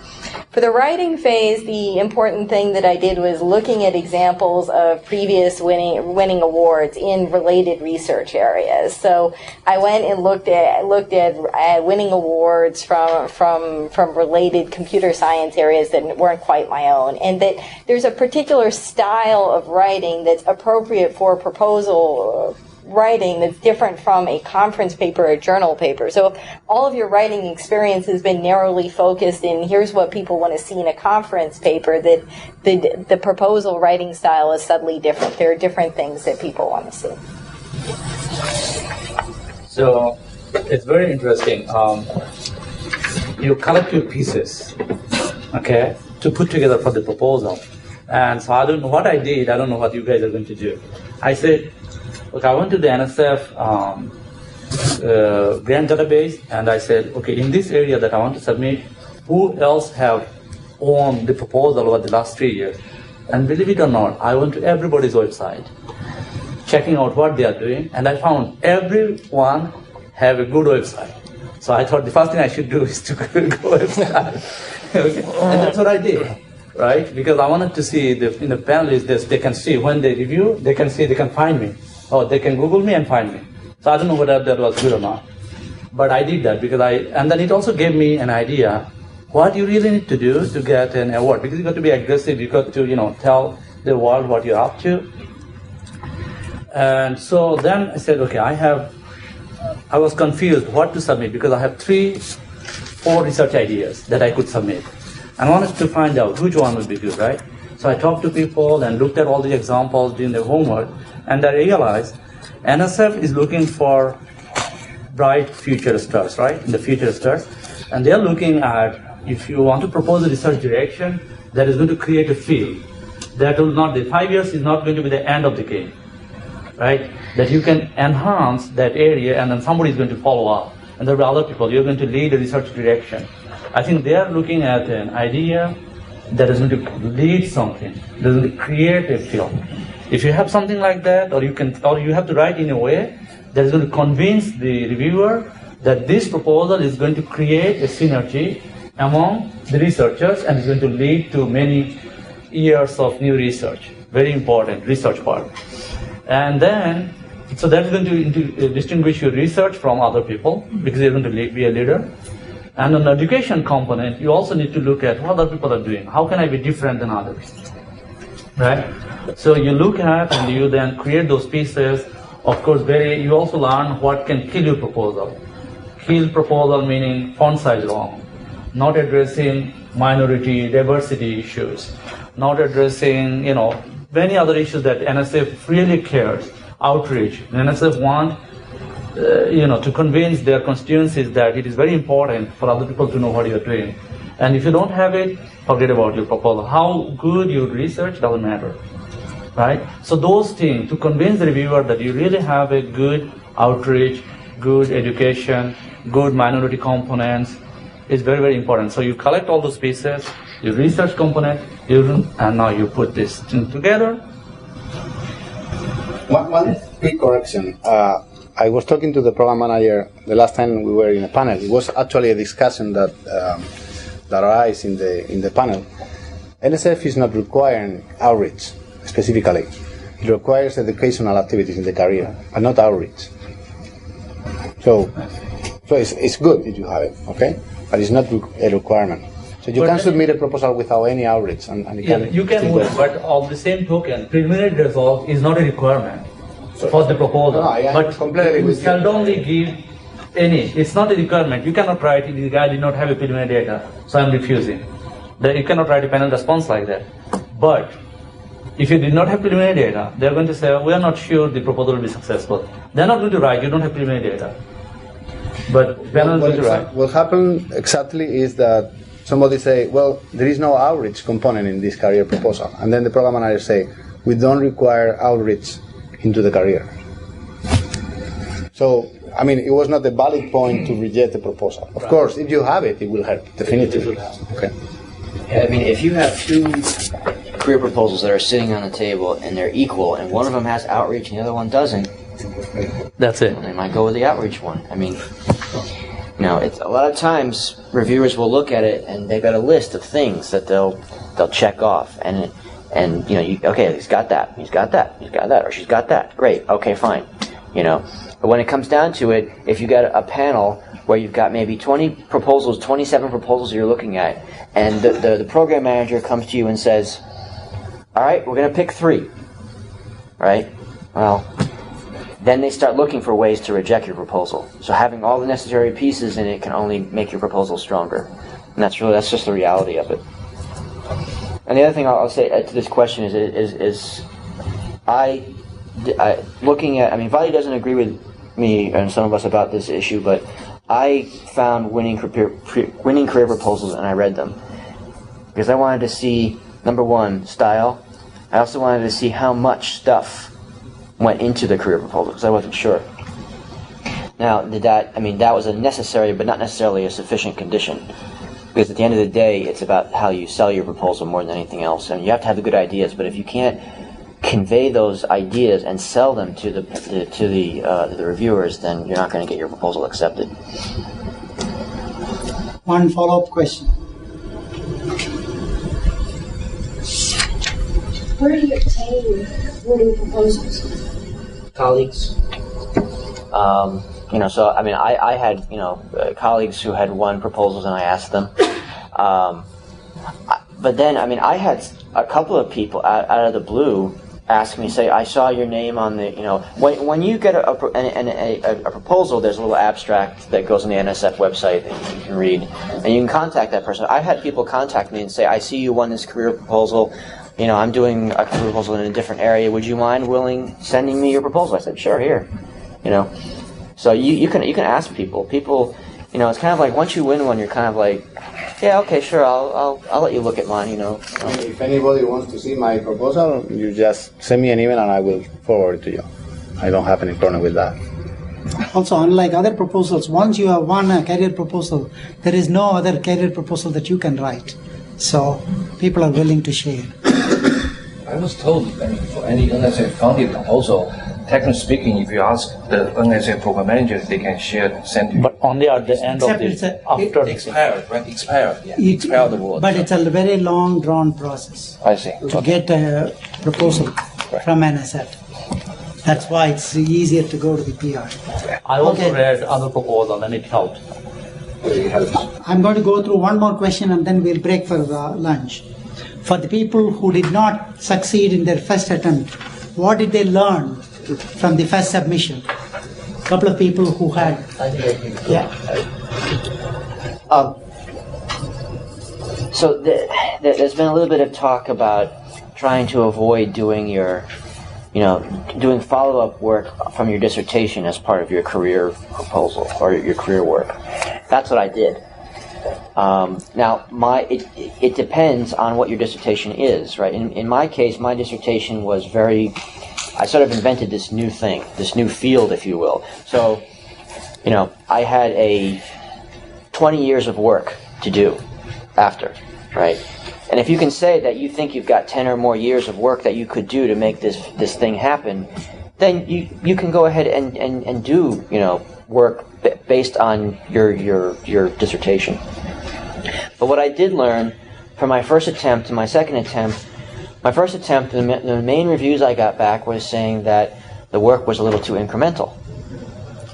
For the writing phase, the important thing that I did was looking at examples of previous winning awards in related research areas. So I went and looked at winning awards from related computer science areas that weren't quite my own, and that there's a particular style of writing that's appropriate for proposal writing that's different from a conference paper or journal paper. So if all of your writing experience has been narrowly focused in here's what people want to see in a conference paper, that the proposal writing style is subtly different. There are different things that people want to see. So it's very interesting. You collect your pieces, okay, to put together for the proposal. And so I don't know what I did. I don't know what you guys are going to do. I said, look, I went to the NSF grant database, and I said, okay, in this area that I want to submit, who else have won the proposal over the last 3 years? And believe it or not, I went to everybody's website, checking out what they are doing, and I found everyone have a good website. So I thought the first thing I should do is to go website. Okay. And that's what I did, right? Because I wanted to see in the panelists, they can see when they review, they can see, they can find me. Oh, they can Google me and find me. So I don't know whether that was good or not. But I did that because and then it also gave me an idea what you really need to do to get an award. Because you got to be aggressive, you got to, tell the world what you're up to. And so then I said, okay, I was confused what to submit because I have 4 research ideas that I could submit. And I wanted to find out which one would be good, right? So I talked to people and looked at all the examples, doing their homework, and I realized NSF is looking for bright future stars, right? In the future stars. And they're looking at, if you want to propose a research direction that is going to create a field, that will not, the 5 years is not going to be the end of the game, right? That you can enhance that area and then somebody is going to follow up. And there will be other people, you're going to lead a research direction. I think they are looking at an idea that is going to lead something, that is going to create a field. If you have something like that, or you have to write in a way that is going to convince the reviewer that this proposal is going to create a synergy among the researchers and is going to lead to many years of new research. Very important research part. And then, so that's going to distinguish your research from other people because you're going to be a leader. And on the education component, you also need to look at what other people are doing. How can I be different than others? Right? So you look at and you then create those pieces. Of course, you also learn what can kill your proposal. Kill proposal meaning font size wrong, not addressing minority, diversity issues, not addressing, many other issues that NSF really cares. Outreach. NSF want to convince their constituencies that it is very important for other people to know what you're doing. And if you don't have it, forget about your proposal. How good your research doesn't matter, right? So those things, to convince the reviewer that you really have a good outreach, good education, good minority components, is very, very important. So you collect all those pieces, your research component, and now you put this thing together. One quick correction. I was talking to the program manager the last time we were in a panel. It was actually a discussion that arose in the panel. NSF is not requiring outreach specifically. It requires educational activities in the career, and not outreach. So it's good if you have it, okay? But it's not a requirement. So you can submit a proposal without any outreach, and you can move, but of the same token, preliminary result is not a requirement for the proposal. But you seldomly give any. It's not a requirement. You cannot write, the guy did not have a preliminary data, so I'm refusing. You cannot write a panel response like that. But if you did not have preliminary data, they're going to say, we are not sure the proposal will be successful. They're not going to write, you don't have preliminary data. But panel is going to write. What happened exactly is that somebody say, well, there is no outreach component in this career proposal. And then the program manager say, we don't require outreach into the career. So, I mean, it was not a valid point to reject the proposal. Of course, if you have it, it will help, definitively. Okay. I mean, if you have two career proposals that are sitting on the table and they're equal, and one of them has outreach and the other one doesn't, That's it. they might go with the outreach one. I mean, you know, it's a lot of times reviewers will look at it and they've got a list of things that they'll check off, and you know, okay, he's got that, or she's got that. Great, okay, fine. You know, but when it comes down to it, if you got a panel where you've got maybe 20 proposals, 27 proposals you're looking at, and the program manager comes to you and says, all right, we're going to pick 3, right? Well, then they start looking for ways to reject your proposal. So having all the necessary pieces in it can only make your proposal stronger. And that's just the reality of it. And the other thing I'll say to this question is looking at, I mean, Vali doesn't agree with me and some of us about this issue, but I found winning career proposals and I read them because I wanted to see, number one, style. I also wanted to see how much stuff went into the career proposal because I wasn't sure. Now, that was a necessary but not necessarily a sufficient condition, because at the end of the day, it's about how you sell your proposal more than anything else. And you have to have the good ideas, but if you can't convey those ideas and sell them to the reviewers, then you're not going to get your proposal accepted. One follow-up question. Where do you obtain winning proposals? Colleagues. So I mean, I had colleagues who had won proposals, and I asked them. But then, I mean, I had a couple of people out of the blue ask me, say, I saw your name on the, when you get a proposal, there's a little abstract that goes on the NSF website that you can read, and you can contact that person. I've had people contact me and say, I see you won this career proposal. I'm doing a career proposal in a different area. Would you mind sending me your proposal? I said, sure, here. So you can ask people. People, it's kind of like once you win one, you're kind of like, yeah, okay, sure, I'll let you look at mine. If anybody wants to see my proposal, you just send me an email and I will forward it to you. I don't have any problem with that. Also, unlike other proposals, once you have won a career proposal, there is no other career proposal that you can write. So people are willing to share. I was told, for any NSF funded proposal, technically speaking, if you ask the NSF program managers, they can send you. But only at the end of the after expired, right? Expired, yeah. Expired award. But it's a very long, drawn process. I see. To get a proposal from NSF. That's why it's easier to go to the PR. I also read other proposal and it helped. I'm going to go through one more question and then we'll break for lunch. For the people who did not succeed in their first attempt, what did they learn from the first submission? A couple of people who had. So there's been a little bit of talk about trying to avoid doing doing follow-up work from your dissertation as part of your career proposal or your career work. That's what I did. Now, it depends on what your dissertation is, right? In my case, my dissertation was I sort of invented this new thing, this new field, if you will. So, I had 20 years of work to do after, right? And if you can say that you think you've got 10 or more years of work that you could do to make this thing happen, then you can go ahead and do, work based on your dissertation. But what I did learn from my first attempt and my second attempt, the main reviews I got back was saying that the work was a little too incremental,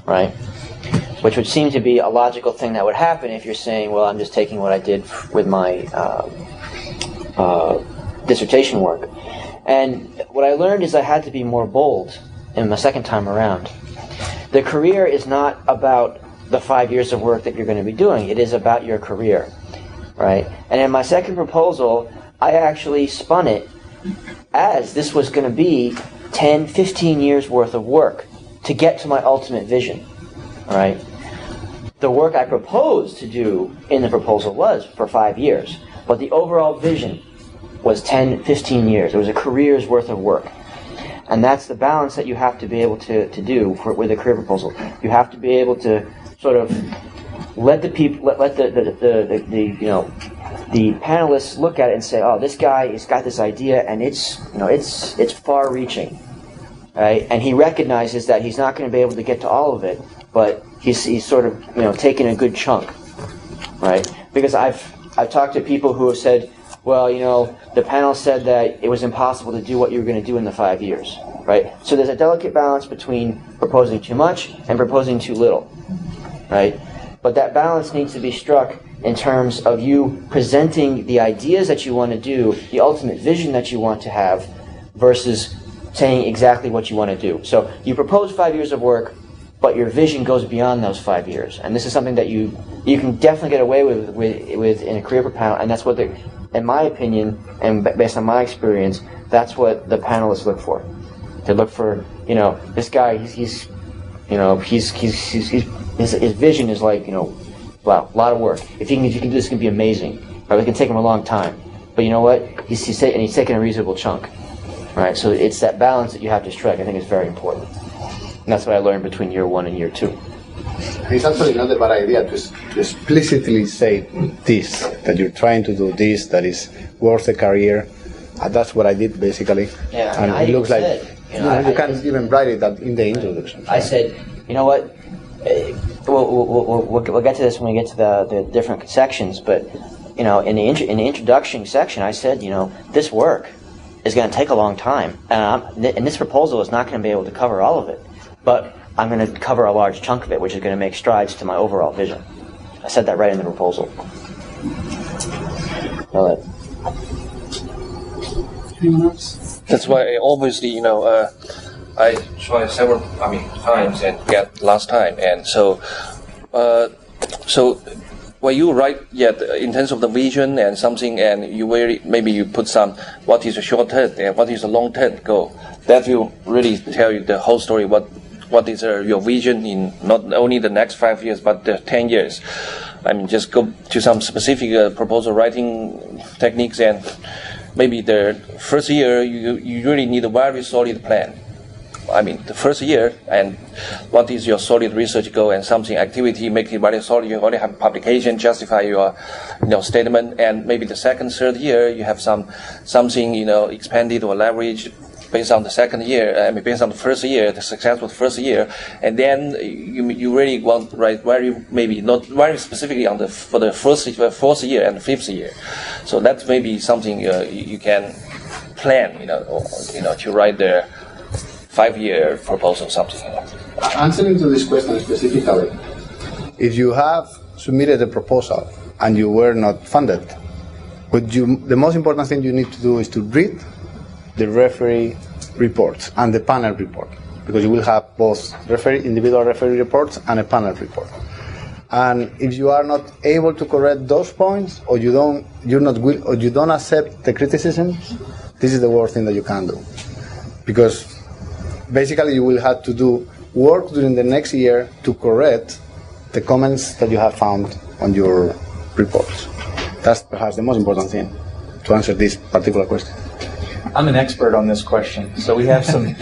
right? Which would seem to be a logical thing that would happen if you're saying, well, I'm just taking what I did with my dissertation work. And what I learned is I had to be more bold in my second time around. The career is not about the 5 years of work that you're going to be doing. It is about your career, right? And in my second proposal, I actually spun it as this was going to be 10, 15 years worth of work to get to my ultimate vision, all right? The work I proposed to do in the proposal was for 5 years, but the overall vision was 10, 15 years. It was a career's worth of work. And that's the balance that you have to be able to do with a career proposal. You have to be able to sort of let the people, let the panelists look at it and say, oh, this guy has got this idea and it's far-reaching, right? And he recognizes that he's not going to be able to get to all of it, but he's sort of taking a good chunk, right? Because I've talked to people who have said, well, the panel said that it was impossible to do what you were going to do in the 5 years, right? So there's a delicate balance between proposing too much and proposing too little, right? But that balance needs to be struck in terms of you presenting the ideas that you want to do, the ultimate vision that you want to have, versus saying exactly what you want to do. So you propose 5 years of work, but your vision goes beyond those 5 years. And this is something that you can definitely get away with in a career panel, and that's what in my opinion, and based on my experience, that's what the panelists look for. They look for, this guy, his vision is like, wow, a lot of work. If you can do this, it's going to be amazing. Right? It can take him a long time. But you know what? He's taking a reasonable chunk. Right? So it's that balance that you have to strike. I think it's very important. And that's what I learned between year 1 and year 2. It's actually not a bad idea to explicitly say this, that you're trying to do this, that is worth a career. That's what I did basically. Yeah, and it looks like you can even write it in the introduction. I said, you know what? We'll get to this when we get to the different sections, but in the introduction section, I said, this work is going to take a long time, and this proposal is not going to be able to cover all of it, but I'm going to cover a large chunk of it, which is going to make strides to my overall vision. I said that right in the proposal. Anyone else? That's why obviously, I tried several times and get last time, and so when you write in terms of the vision and something, and maybe you put some what is a short term and what is a long term goal, that will really tell you the whole story. What is your vision in not only the next 5 years but the 10 years? Just go to some specific proposal writing techniques, and maybe the first year you really need a very solid plan. The first year, and what is your solid research goal and something activity, make it very solid. You already have publication, justify your statement, and maybe the second, third year you have something expanded or leveraged based on the second year. Based on the first year, the successful first year, and then you really want to write maybe not very specifically for the fourth year and fifth year. So that may be something you can plan, to write the 5-year proposal, something like that. Answering to this question specifically, if you have submitted a proposal and you were not funded, the most important thing you need to do is to read the referee reports and the panel report, because you will have both individual referee reports and a panel report. And if you are not able to correct those points, or you don't accept the criticisms, this is the worst thing that you can do, because basically you will have to do work during the next year to correct the comments that you have found on your reports. That's perhaps the most important thing to answer this particular question. I'm an expert on this question. So we have some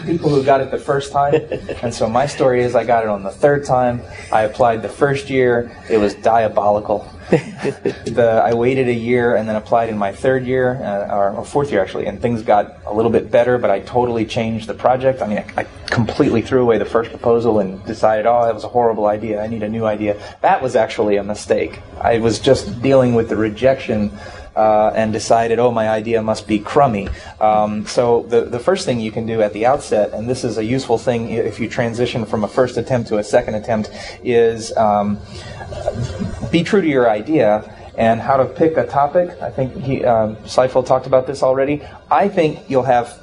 people who got it the first time. And so my story is I got it on the third time. I applied the first year. It was diabolical. I waited a year and then applied in my third year, or fourth year actually, and things got a little bit better, but I totally changed the project. I completely threw away the first proposal and decided, that was a horrible idea. I need a new idea. That was actually a mistake. I was just dealing with the rejection and decided, my idea must be crummy. So the first thing you can do at the outset, and this is a useful thing if you transition from a first attempt to a second attempt, is be true to your idea and how to pick a topic. I think Seifel talked about this already. I think you'll have,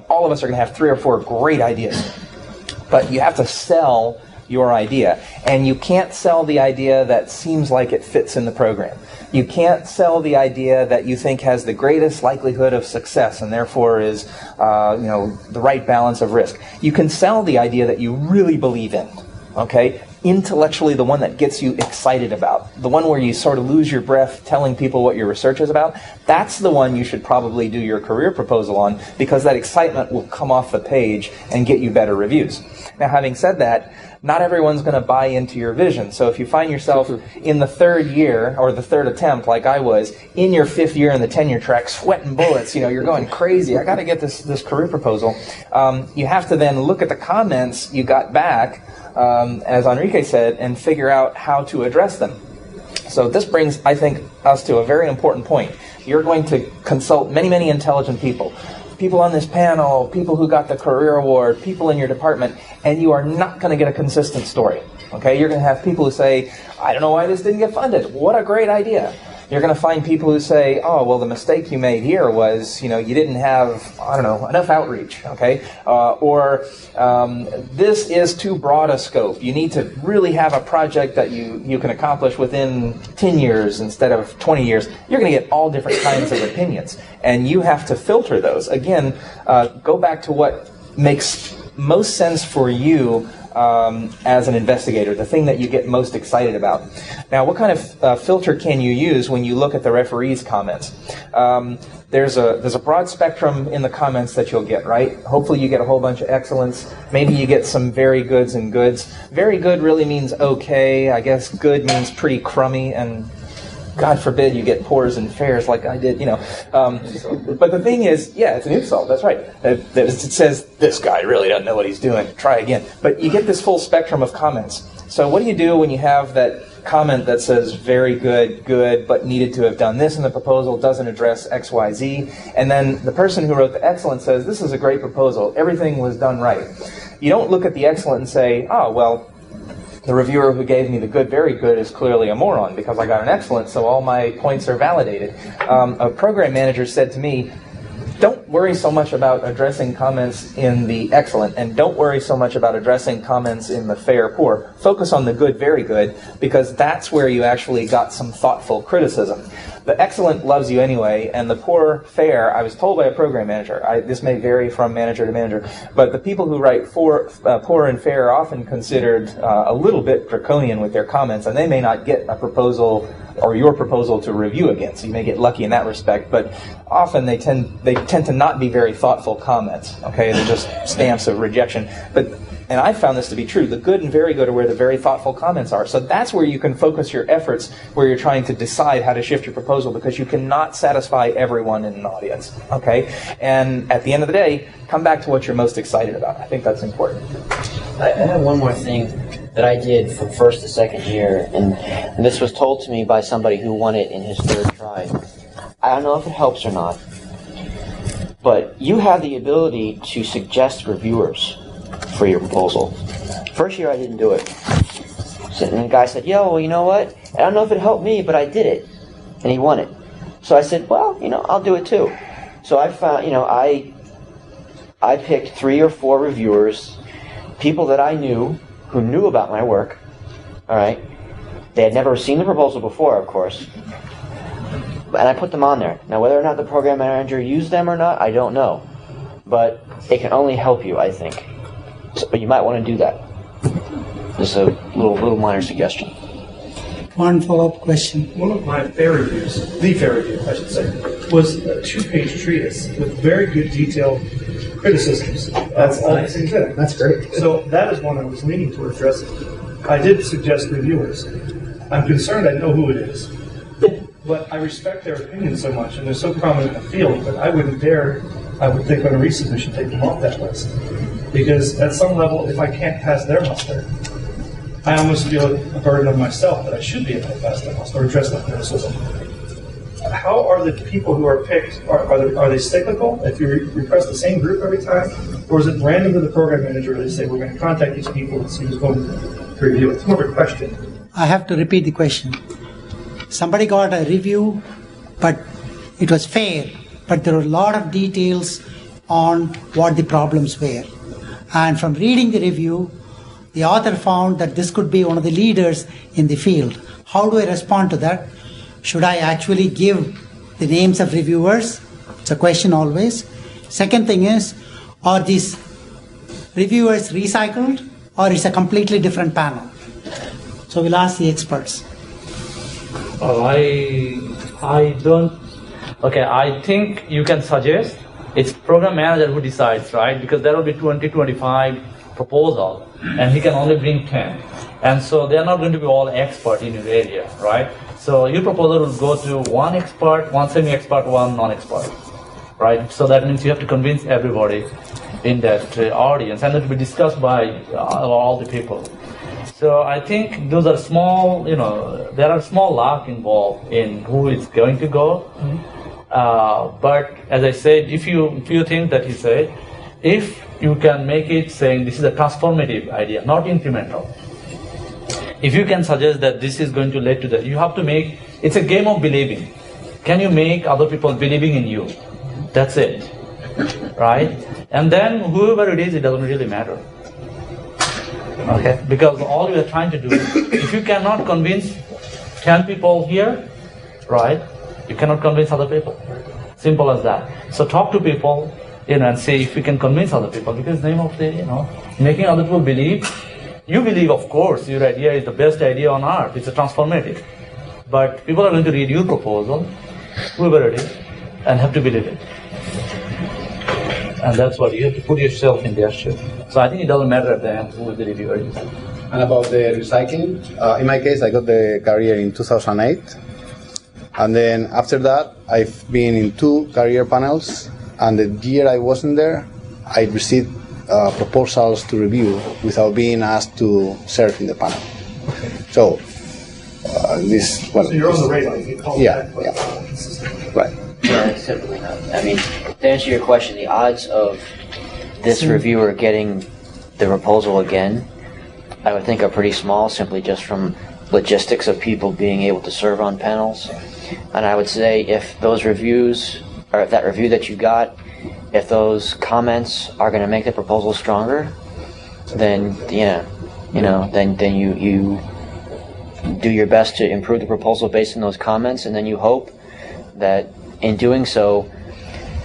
all of us are going to have 3 or 4 great ideas, but you have to sell your idea, and you can't sell the idea that seems like it fits in the program. You can't sell the idea that you think has the greatest likelihood of success and therefore is, the right balance of risk. You can sell the idea that you really believe in. Okay, intellectually the one that gets you excited about, the one where you sort of lose your breath telling people what your research is about, that's the one you should probably do your career proposal on, because that excitement will come off the page and get you better reviews. Now, having said that, not everyone's going to buy into your vision. So if you find yourself in the third year, or the third attempt, like I was, in your fifth year in the tenure track, sweating bullets, you're going crazy, I got to get this career proposal, you have to then look at the comments you got back, as Enrique said, and figure out how to address them. So this brings, I think, us to a very important point. You're going to consult many, many intelligent people. People on this panel, people who got the career award, people in your department, and you are not going to get a consistent story. Okay, you're going to have people who say, I don't know why this didn't get funded. What a great idea. You're going to find people who say, oh, well, the mistake you made here was, you didn't have, enough outreach, okay? Or this is too broad a scope. You need to really have a project that you can accomplish within 10 years instead of 20 years. You're going to get all different kinds of opinions, and you have to filter those. Again, go back to what makes most sense for you as an investigator, the thing that you get most excited about. Now, what kind of filter can you use when you look at the referee's comments? There's a broad spectrum in the comments that you'll get, right? Hopefully you get a whole bunch of excellence. Maybe you get some very goods and goods. Very good really means okay. I guess good means pretty crummy, and God forbid you get poors and fairs like I did, But the thing is, yeah, it's an insult. That's right. It says, this guy really doesn't know what he's doing. Try again. But you get this full spectrum of comments. So what do you do when you have that comment that says very good, good, but needed to have done this in the proposal, doesn't address X, Y, Z, and then the person who wrote the excellent says, this is a great proposal, everything was done right. You don't look at the excellent and say, oh, well, the reviewer who gave me the good, very good is clearly a moron because I got an excellent, so all my points are validated. A program manager said to me, don't worry so much about addressing comments in the excellent, and don't worry so much about addressing comments in the fair, poor. Focus on the good, very good, because that's where you actually got some thoughtful criticism. The excellent loves you anyway, and the poor, fair, I was told by a program manager, this may vary from manager to manager, but the people who write poor and fair are often considered a little bit draconian with their comments, and they may not get a proposal or your proposal to review again, so you may get lucky in that respect, but often they tend to not be very thoughtful comments, okay? They're just stamps of rejection. And I found this to be true. The good and very good are where the very thoughtful comments are. So that's where you can focus your efforts, where you're trying to decide how to shift your proposal, because you cannot satisfy everyone in an audience, okay? And at the end of the day, come back to what you're most excited about. I think that's important. I have one more thing that I did from first to second year, and this was told to me by somebody who won it in his third try. I don't know if it helps or not, but you have the ability to suggest reviewers for your proposal. First year I didn't do it. And the guy said, yeah, well, you know what? I don't know if it helped me, but I did it. And he won it. So I said, well, I'll do it too. So I found, I picked 3 or 4 reviewers, people that I knew, who knew about my work, all right? They had never seen the proposal before, of course. And I put them on there. Now, whether or not the program manager used them or not, I don't know. But it can only help you, I think. But you might want to do that. Just a little minor suggestion. One follow-up question. One of my fair reviews, the fair review, I should say, was a 2-page treatise with very good detailed criticisms. That's all I said. That's great. So that is one I was leaning toward addressing. I did suggest reviewers. I'm concerned I know who it is. But I respect their opinion so much, and they're so prominent in the field, that I wouldn't dare, I would think on a resubmission, take them off that list. Because at some level, if I can't pass their muster, I almost feel a burden of myself that I should be able to pass their muster or address that criticism. How are the people who are picked, are they cyclical? If you request the same group every time? Or is it random to the program manager? They say, we're going to contact these people and see who's going to review it. It's more of a question. I have to repeat the question. Somebody got a review, but it was fair, but there were a lot of details on what the problems were. And from reading the review, the author found that this could be one of the leaders in the field. How do I respond to that? Should I actually give the names of reviewers? It's a question always. Second thing is, are these reviewers recycled or is a completely different panel? So we'll ask the experts. I don't. Okay, I think you can suggest. It's program manager who decides, right? Because there will be 20, 25 proposal, and he can only bring 10. And so they are not going to be all expert in your area, right? So your proposal will go to one expert, one semi-expert, one non-expert, right? So that means you have to convince everybody in that audience, and it will be discussed by all the people. So I think those are small, there are small luck involved in who is going to go. But as I said, if you think that he said, if you can make it saying this is a transformative idea, not incremental. If you can suggest that this is going to lead to that, you have to make, it's a game of believing. Can you make other people believing in you? That's it, right? And then whoever it is, it doesn't really matter. Okay, because all you are trying to do, if you cannot convince 10 people here, right, you cannot convince other people. Simple as that. So talk to people, and see if you can convince other people, because the name of the, making other people believe. You believe, of course, your idea is the best idea on earth. It's a transformative. But people are going to read your proposal, whoever it is, and have to believe it. And that's what you have to put yourself in their shoes. So I think it doesn't matter at the end who the reviewer is. And about the recycling, in my case, I got the career in 2008. And then after that, I've been in 2 career panels. And the year I wasn't there, I received proposals to review without being asked to serve in the panel. So, this. Well, so you're on the radar. You call yeah. Right. Yeah, simply not. I mean, to answer your question, the odds of this reviewer getting the proposal again, I would think are pretty small, simply just from logistics of people being able to serve on panels. And I would say if those reviews, or if that review that you got, if those comments are going to make the proposal stronger, then then you do your best to improve the proposal based on those comments, and then you hope that in doing so,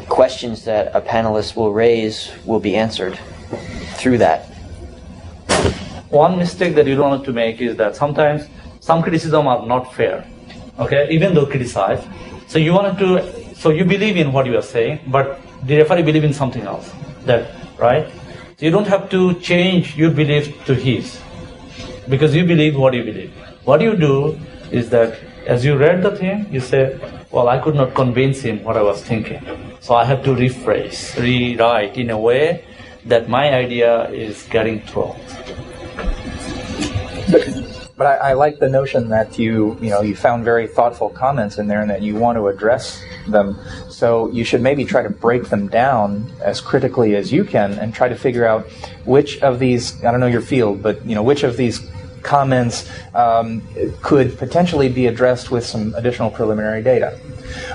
questions that a panelist will raise will be answered through that. One mistake that you don't want to make is that sometimes some criticism are not fair. Okay, even though criticized. So you wanted to, so you believe in what you are saying, but the referee believe in something else. That, right? So you don't have to change your belief to his, because you believe what you believe. What you do is that as you read the thing, you say, well, I could not convince him what I was thinking. So I have to rephrase, rewrite in a way that my idea is getting through. But I like the notion that you found very thoughtful comments in there and that you want to address them. So you should maybe try to break them down as critically as you can and try to figure out which of these, I don't know your field, but which of these comments could potentially be addressed with some additional preliminary data.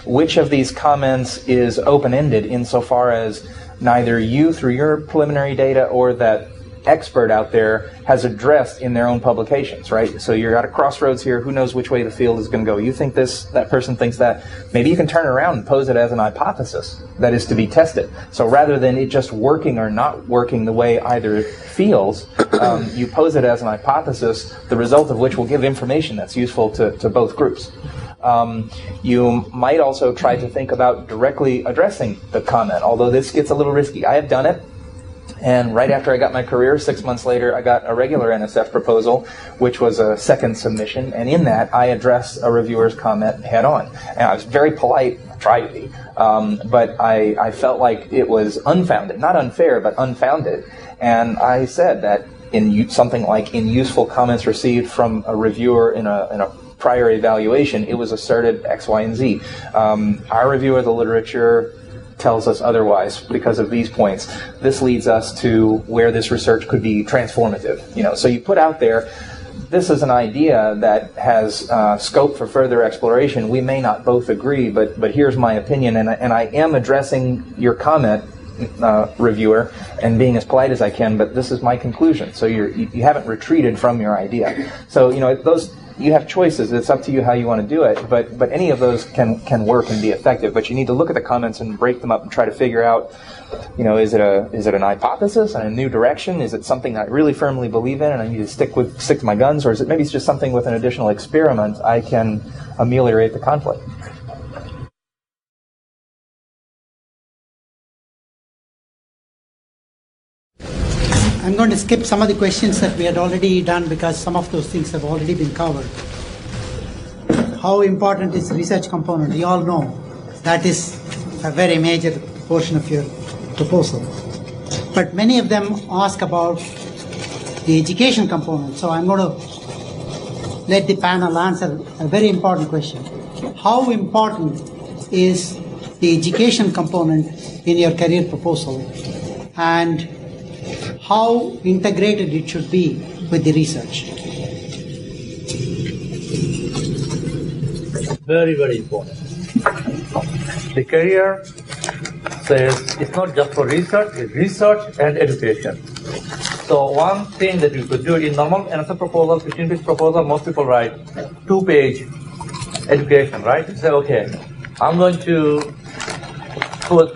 Which of these comments is open-ended insofar as neither you through your preliminary data or that expert out there has addressed in their own publications, right? So you're at a crossroads here. Who knows which way the field is going to go? You think this, that person thinks that. Maybe you can turn around and pose it as an hypothesis that is to be tested. So rather than it just working or not working the way either feels, you pose it as an hypothesis, the result of which will give information that's useful to both groups. You might also try to think about directly addressing the comment, although this gets a little risky. I have done it. And right after I got my career, 6 months later, I got a regular NSF proposal, which was a second submission. And in that, I addressed a reviewer's comment head on. And I was very polite, tried to be, but I felt like it was unfounded. Not unfair, but unfounded. And I said that in something like in useful comments received from a reviewer in a prior evaluation, it was asserted X, Y, and Z. Our review of the literature tells us otherwise because of these points. This leads us to where this research could be transformative. So you put out there, this is an idea that has scope for further exploration. We may not both agree, but here's my opinion, and I am addressing your comment, reviewer, and being as polite as I can, but this is my conclusion. So you haven't retreated from your idea. So you have choices. It's up to you how you want to do it. But any of those can work and be effective. But you need to look at the comments and break them up and try to figure out, is it an hypothesis and a new direction? Is it something I really firmly believe in and I need to stick to my guns, or is it maybe it's just something with an additional experiment I can ameliorate the conflict? I'm going to skip some of the questions that we had already done because some of those things have already been covered. How important is research component? We all know that is a very major portion of your proposal. But many of them ask about the education component. So I'm going to let the panel answer a very important question. How important is the education component in your career proposal? And how integrated it should be with the research? Very, very important. The career says it's not just for research, it's research and education. So one thing that you could do in normal NSF proposal, 15-page proposal, most people write 2-page education, right? You say, okay, I'm going to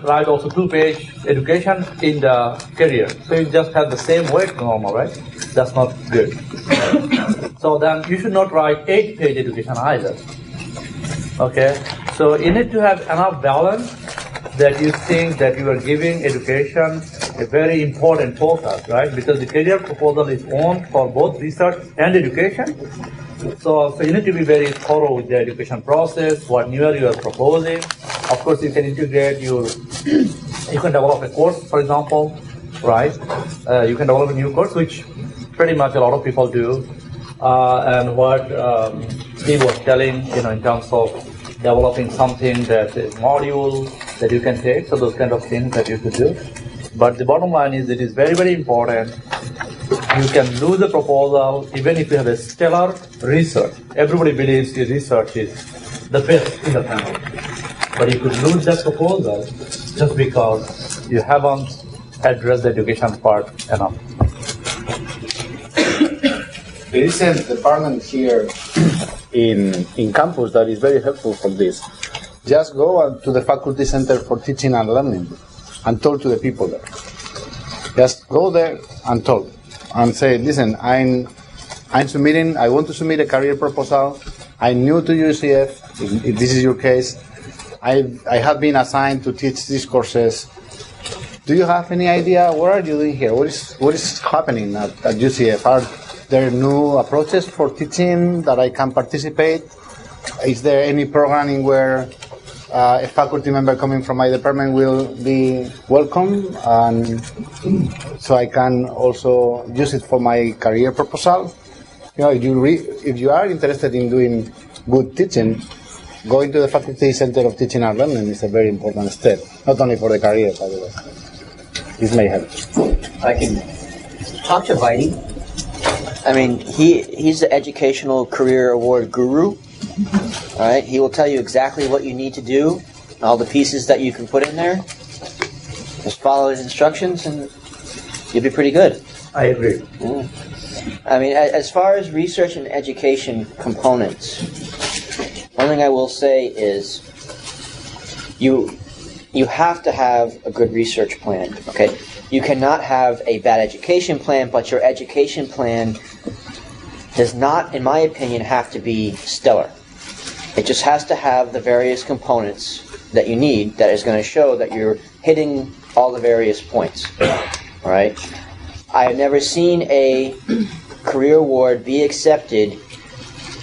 write also 2-page education in the career. So you just have the same weight normal, right? That's not good. So then you should not write 8-page education either. Okay? So you need to have enough balance that you think that you are giving education a very important focus, right? Because the career proposal is on for both research and education. So you need to be very thorough with the education process, what newer you are proposing. Of course, you can integrate you can develop a course, for example, right? You can develop a new course, which pretty much a lot of people do. And what Steve was telling, in terms of developing something that is module that you can take, so those kind of things that you could do. But the bottom line is it is very, very important. You can lose the proposal even if you have a stellar research. Everybody believes your research is the best in the panel. But you could lose that proposal just because you haven't addressed the education part enough. There is a department here in campus that is very helpful for this. Just go to the Faculty Center for Teaching and Learning and talk to the people there. Just go there and talk and say, listen, I want to submit a career proposal. I'm new to UCF, if this is your case. I have been assigned to teach these courses. Do you have any idea what are you doing here? What is happening at UCF? Are there new approaches for teaching that I can participate? Is there any programming where a faculty member coming from my department will be welcome, and so I can also use it for my career proposal? If you are interested in doing good teaching, going to the Faculty Center of Teaching and Learning is a very important step, not only for the career, by the way. This may help. I can talk to Vaidi. I mean, he's the Educational Career Award guru. All right, he will tell you exactly what you need to do, all the pieces that you can put in there. Just follow his instructions, and you'll be pretty good. I agree. Yeah. I mean, as far as research and education components, one thing I will say is you have to have a good research plan. Okay, you cannot have a bad education plan, but your education plan does not, in my opinion, have to be stellar. It just has to have the various components that you need that is going to show that you're hitting all the various points. All right? I have never seen a career award be accepted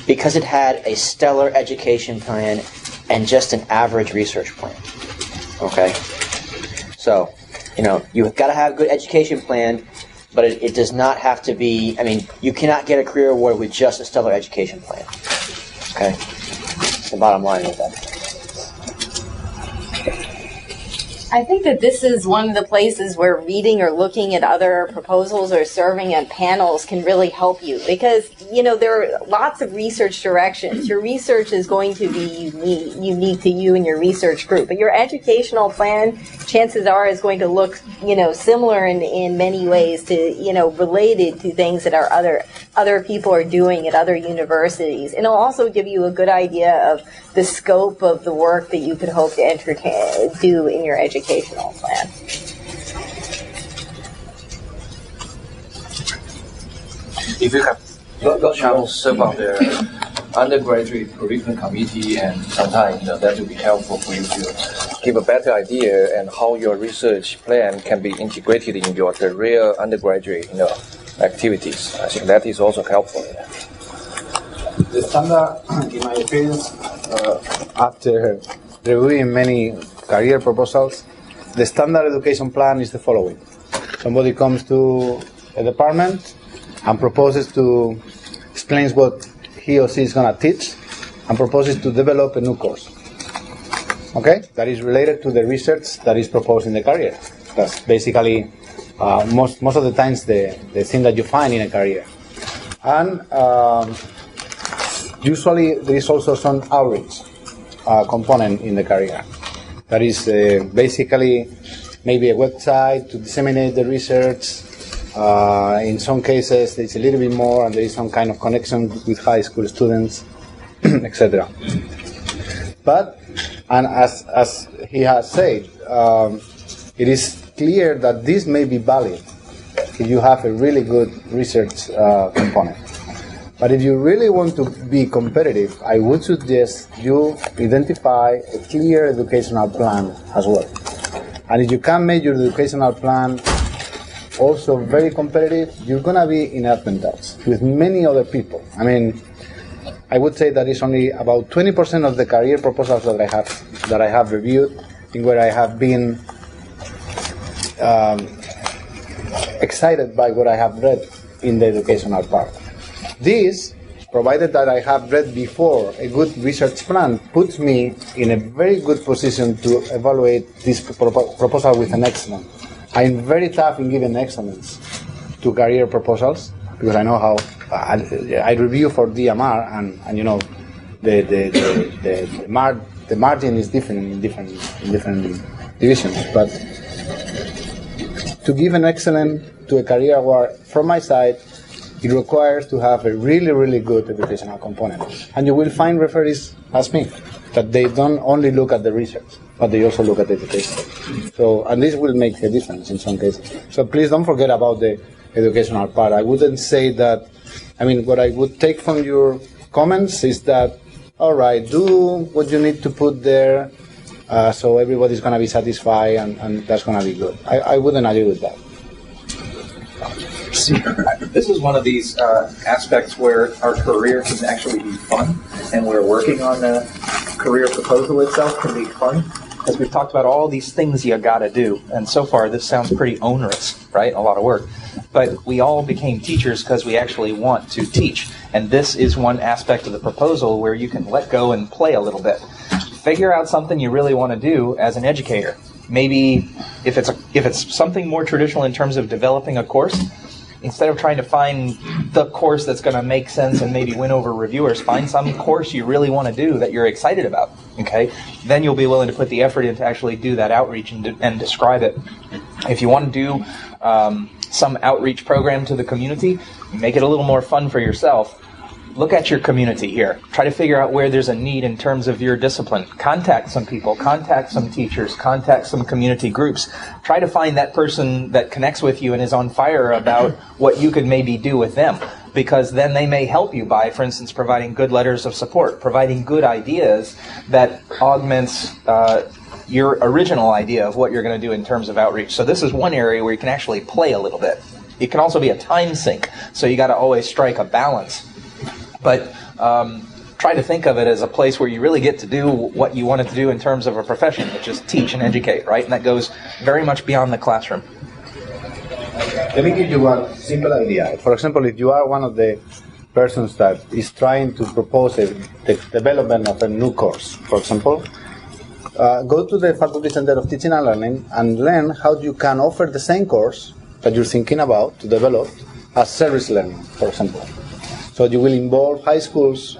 because it had a stellar education plan and just an average research plan. Okay? So, you've got to have a good education plan, but it does not have to be, you cannot get a career award with just a stellar education plan. Okay? That's the bottom line with that. I think that this is one of the places where reading or looking at other proposals or serving on panels can really help you, because, you know, there are lots of research directions. Your research is going to be unique to you and your research group, but your educational plan, chances are, is going to look, you know, similar in many ways to, you know, related to things that our other people are doing at other universities. And it'll also give you a good idea of the scope of the work that you could hope to do in your educational plan. If you have chance serve on the undergraduate curriculum committee, and sometimes, you know, that will be helpful for you to give a better idea and how your research plan can be integrated in your the real undergraduate, you know, activities. I think that is also helpful. The standard, in my experience, after reviewing many career proposals, the standard education plan is the following. Somebody comes to a department and proposes to explain what he or she is going to teach and proposes to develop a new course. Okay? That is related to the research that is proposed in the career. That's basically most of the times the thing that you find in a career. And usually there is also some outreach component in the career. That is basically maybe a website to disseminate the research. In some cases it's a little bit more, and there is some kind of connection with high school students, etc. But, and as he has said, it is clear that this may be valid if you have a really good research component. But if you really want to be competitive, I would suggest you identify a clear educational plan as well. And if you can make your educational plan also very competitive, you're going to be in advantage with many other people. I mean, I would say that it's only about 20% of the career proposals that I have reviewed in where I have been excited by what I have read in the educational part. This, provided that I have read before a good research plan, puts me in a very good position to evaluate this proposal with an excellent. I'm very tough in giving excellence to career proposals because I know how I review for DMR, and you know the margin is different in different divisions. But to give an excellent to a career award from my side, it requires to have a really, really good educational component. And you will find referees as me, that they don't only look at the research, but they also look at the education. So, and this will make a difference in some cases. So please don't forget about the educational part. I wouldn't say that, I mean, what I would take from your comments is that, all right, do what you need to put there, so everybody's going to be satisfied, and that's going to be good. I wouldn't agree with that. This is one of these aspects where our career can actually be fun, and where working on the career proposal itself can be fun, because we've talked about all these things you got to do, and so far this sounds pretty onerous, right? A lot of work. But we all became teachers because we actually want to teach, and this is one aspect of the proposal where you can let go and play a little bit. Figure out something you really want to do as an educator. Maybe if it's something more traditional in terms of developing a course, instead of trying to find the course that's going to make sense and maybe win over reviewers, find some course you really want to do that you're excited about, okay? Then you'll be willing to put the effort in to actually do that outreach and describe it. If you want to do some outreach program to the community, make it a little more fun for yourself. Look at your community here. Try to figure out where there's a need in terms of your discipline. Contact some people, contact some teachers, contact some community groups. Try to find that person that connects with you and is on fire about what you could maybe do with them, because then they may help you by, for instance, providing good letters of support, providing good ideas that augments your original idea of what you're going to do in terms of outreach. So this is one area where you can actually play a little bit. It can also be a time sink, so you got to always strike a balance. But try to think of it as a place where you really get to do what you wanted to do in terms of a profession, which is teach and educate, right? And that goes very much beyond the classroom. Let me give you one simple idea. For example, if you are one of the persons that is trying to propose the development of a new course, for example, go to the Faculty Center of Teaching and Learning and learn how you can offer the same course that you're thinking about to develop as service learning, for example. So you will involve high schools,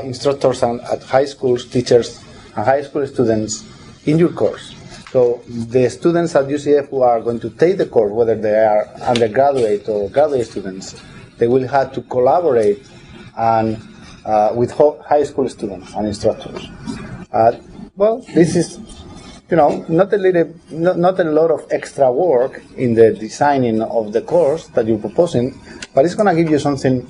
instructors at high schools, teachers, and high school students in your course. So the students at UCF who are going to take the course, whether they are undergraduate or graduate students, they will have to collaborate and with high school students and instructors. Well, this is, not a lot of extra work in the designing of the course that you're proposing, but it's going to give you something,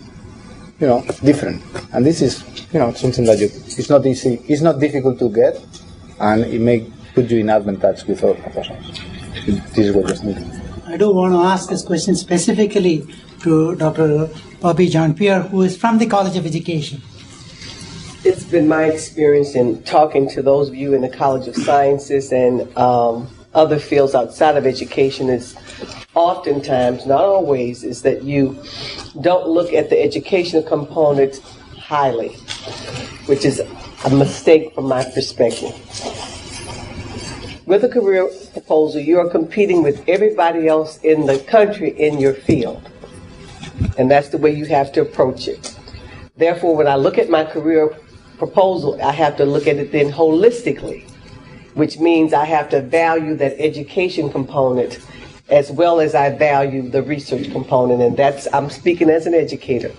different. And this is, something that it's not easy, it's not difficult to get, and it may put you in advantage with other professionals. This is what you're thinking. I do want to ask this question specifically to Dr. Bobby Jean-Pierre, who is from the College of Education. It's been my experience in talking to those of you in the College of Sciences and other fields outside of education is oftentimes, not always, is that you don't look at the educational component highly, which is a mistake from my perspective. With a career proposal, you are competing with everybody else in the country in your field. And that's the way you have to approach it. Therefore, when I look at my career proposal, I have to look at it then holistically, which means I have to value that education component as well as I value the research component. And I'm speaking as an educator.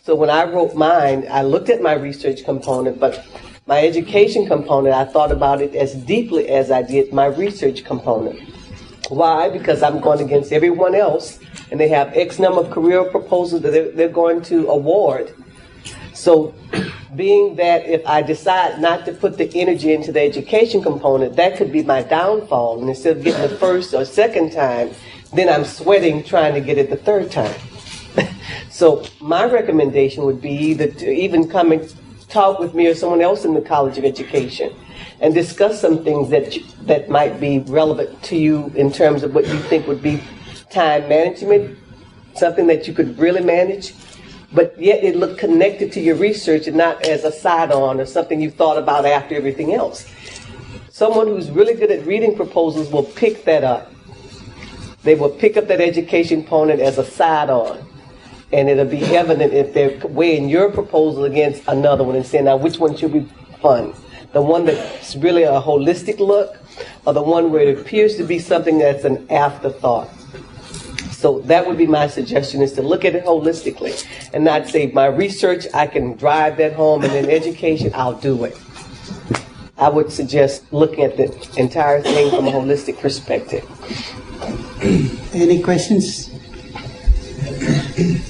So when I wrote mine, I looked at my research component, but my education component, I thought about it as deeply as I did my research component. Why? Because I'm going against everyone else, and they have X number of career proposals that they're going to award. So being that if I decide not to put the energy into the education component, that could be my downfall. And instead of getting the first or second time, then I'm sweating trying to get it the third time. So my recommendation would be either to even come and talk with me or someone else in the College of Education and discuss some things that might be relevant to you in terms of what you think would be time management, something that you could really manage, but yet it looked connected to your research and not as a side-on or something you thought about after everything else. Someone who's really good at reading proposals will pick that up. They will pick up that education component as a side-on. And it'll be evident if they're weighing your proposal against another one and saying, now, which one should we fund? The one that's really a holistic look, or the one where it appears to be something that's an afterthought? So that would be my suggestion, is to look at it holistically and not say, my research, I can drive that home, and in education, I'll do it. I would suggest looking at the entire thing from a holistic perspective. Any questions?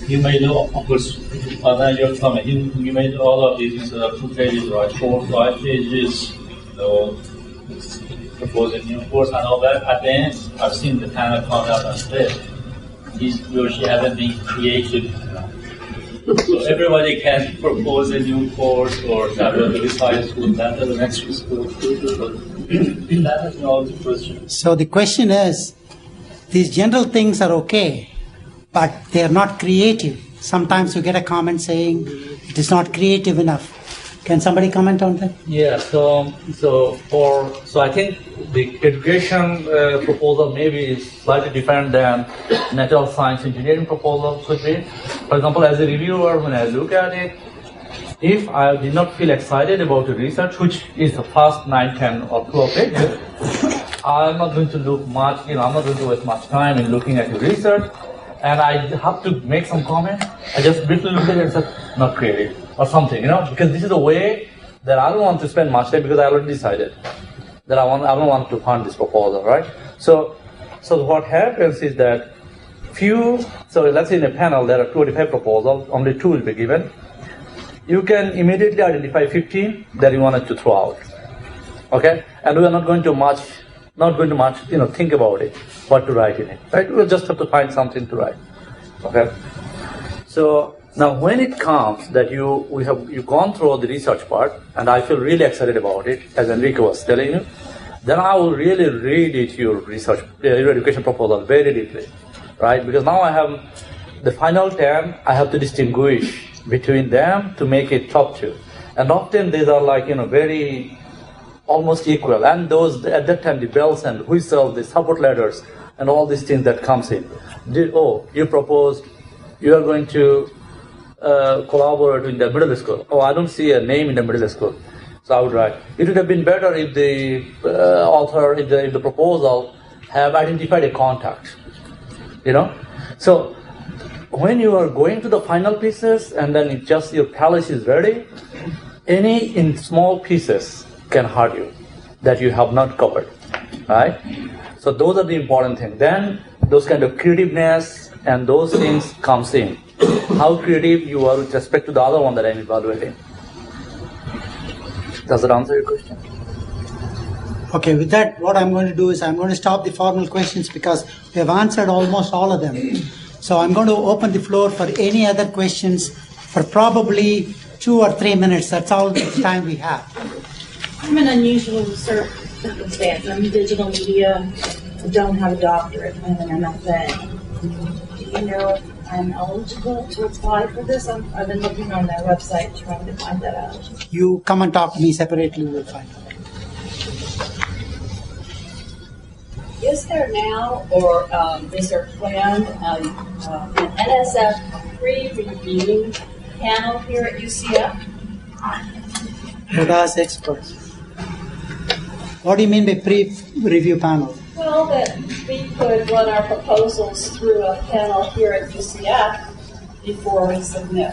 You made, of course, your comment, you made all of these 2 pages, right? 4 or 5 pages, propose a new course and all that. At the end, I've seen the panel come out and say, he or she hasn't been creative. So everybody can propose a new course or start at this high school, that elementary school. That is not the question. So the question is, these general things are okay, but they are not creative. Sometimes you get a comment saying it is not creative enough. Can somebody comment on that? Yeah, so I think the education proposal maybe is slightly different than natural science engineering proposal could be. For example, as a reviewer, when I look at it, if I did not feel excited about the research, which is the first 9, 10, or 12 pages, I'm not going to look much, I'm not going to waste much time in looking at the research, and I have to make some comment. I just briefly look at it and say, not creative, or something, because this is a way that I don't want to spend much time, because I already decided that I don't want to fund this proposal, right? So what happens is that so let's say in a panel there are 25 proposals, only 2 will be given. You can immediately identify 15 that you wanted to throw out, okay? And we are not going to much, think about it, what to write in it, right? We'll just have to find something to write, okay? So now when it comes that you've gone through the research part, and I feel really excited about it, as Enrique was telling you, then I will really read it, your education proposal very deeply, right? Because now I have the final 10, I have to distinguish between them to make it top 2. And often these are very almost equal. And those, at that time, the bells and whistles, the support letters, and all these things that comes in. You proposed, you are going to collaborate in the middle school. Oh, I don't see a name in the middle school. So I would write. It would have been better if the author, if the proposal have identified a contact. So when you are going to the final pieces and then it just your palette is ready, any in small pieces can hurt you that you have not covered, right? So those are the important things. Then those kind of creativeness and those things comes in. How creative you are with respect to the other one that I'm evaluating. Does that answer your question? Okay, with that, what I'm going to do is I'm going to stop the formal questions because we have answered almost all of them. So I'm going to open the floor for any other questions for probably 2 or 3 minutes. That's all the time we have. I'm an unusual circumstance. I'm in digital media. I don't have a doctorate. I have an MFA. Do you know if I'm eligible to apply for this? I've been looking on their website trying to find that out. You come and talk to me separately, we'll find out. Is there now, or is there planned an NSF pre-review panel here at UCF? Would ask experts. What do you mean by pre-review panel? Well, that we could run our proposals through a panel here at UCF before we submit.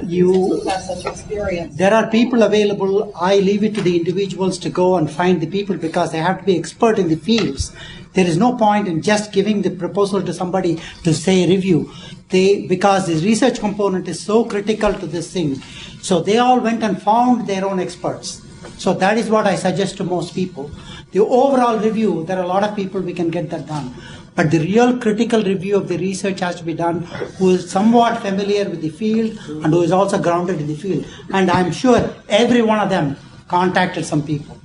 You have such experience. There are people available. I leave it to the individuals to go and find the people because they have to be expert in the fields. There is no point in just giving the proposal to somebody to say review. Because the research component is so critical to this thing. So they all went and found their own experts. So that is what I suggest to most people. The overall review, there are a lot of people we can get that done. But the real critical review of the research has to be done who is somewhat familiar with the field and who is also grounded in the field. And I'm sure every one of them contacted some people.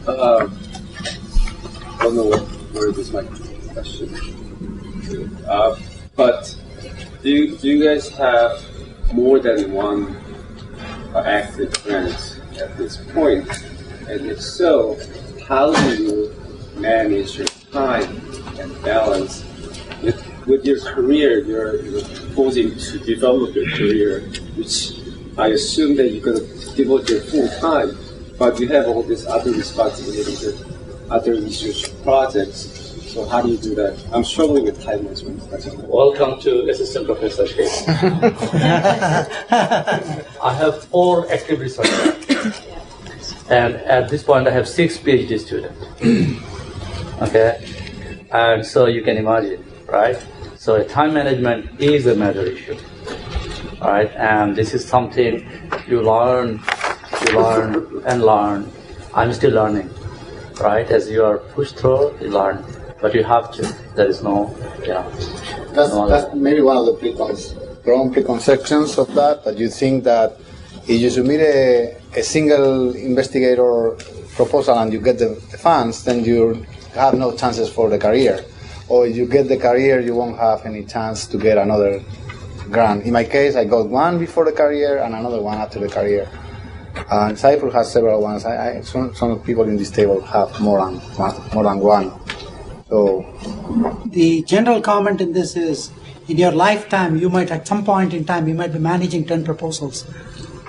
I don't know where this might question. But do you guys have more than one active grant at this point? And if so, how do you manage your time and balance with your career? You're proposing to develop your career, which I assume that you're going to devote your full time, but you have all these other responsibilities and other research projects. So how do you do that? I'm struggling with time management. Welcome to assistant professor case. I have 4 active researchers. And at this point, I have 6 PhD students. Okay? And so you can imagine, right? So time management is a major issue. All right? And this is something you learn and learn. I'm still learning, right? As you are pushed through, you learn. But you have to. There is no, That's maybe one of the wrong preconceptions of that you think that if you submit a single investigator proposal and you get the funds, then you have no chances for the career. Or if you get the career, you won't have any chance to get another grant. In my case, I got one before the career and another one after the career. And Cyprus has several ones. Some people in this table have more than one. So, the general comment in this is, in your lifetime, you might at some point in time, you might be managing 10 proposals.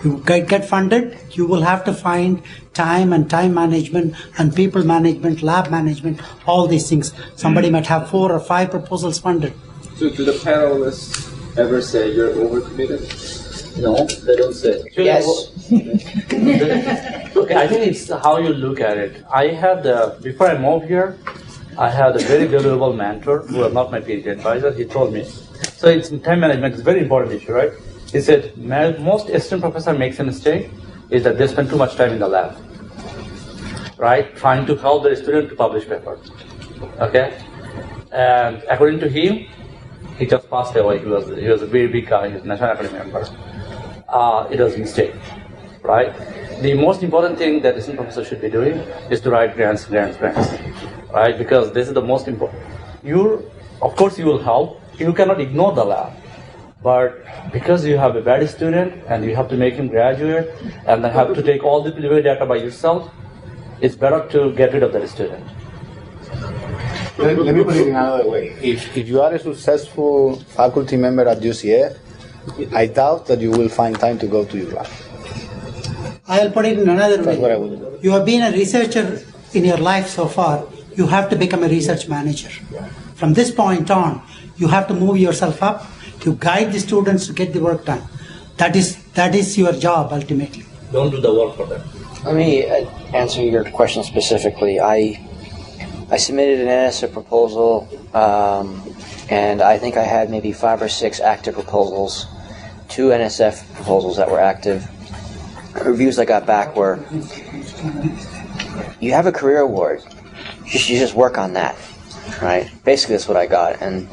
You get funded, you will have to find time and time management and people management, lab management, all these things. Somebody might have 4 or 5 proposals funded. So do the panelists ever say you're overcommitted? No, they don't say. Yes. Okay, I think it's how you look at it. I had, before I moved here, I had a very valuable mentor who was not my PhD advisor. He told me. So it's time management is a very important issue, right? He said, most assistant professor makes a mistake is that they spend too much time in the lab, right? Trying to help the student to publish paper, okay? And according to him, he just passed away. He was a very big guy. He was a National Academy member. It was a mistake, right? The most important thing that assistant professor should be doing is to write grants, right? Because this is the most important. Of course, you will help. You cannot ignore the lab. But because you have a bad student and you have to make him graduate and then have to take all the preliminary data by yourself, it's better to get rid of that student. Let me put it in another way. If you are a successful faculty member at UCF, I doubt that you will find time to go to your lab. I'll put it in another That's what I way. would do. You have been a researcher in your life so far. You have to become a research manager. From this point on, you have to move yourself up to guide the students to get the work done. That is your job ultimately. Don't do the work for them. Let me answer your question specifically. I submitted an NSF proposal, and I think I had maybe 5 or 6 active proposals, 2 NSF proposals that were active. Reviews I got back were, you have a career award, you just work on that, right? Basically that's what I got. And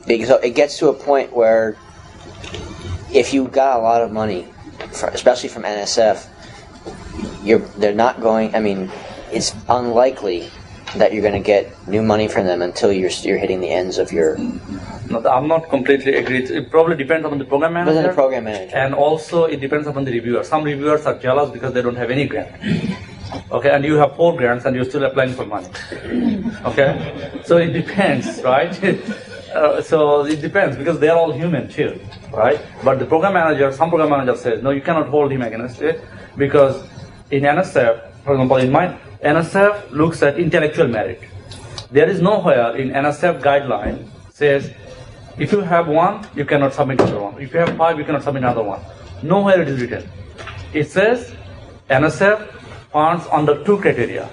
it gets to a point where if you got a lot of money, especially from NSF, they're not going, I mean, it's unlikely that you're going to get new money from them until you're hitting the ends of your... No, I'm not completely agreed. It probably depends upon the program manager. The program manager. And also it depends upon the reviewer. Some reviewers are jealous because they don't have any grant. Okay, and you have 4 grants and you're still applying for money. Okay, so it depends, right? So it depends because they're all human too, right? But the program manager, some program manager says, no, you cannot hold him against it because in NSF, for example, in my NSF looks at intellectual merit. There is nowhere in NSF guideline says if you have 1, you cannot submit another one. If you have 5, you cannot submit another one. Nowhere it is written. It says NSF funds under 2 criteria: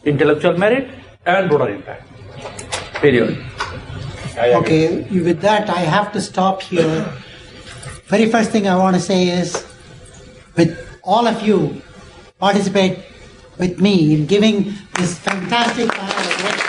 intellectual merit and broader impact. Period. Okay, with that, I have to stop here. Very first thing I want to say is, with all of you, participate with me in giving this fantastic panel a great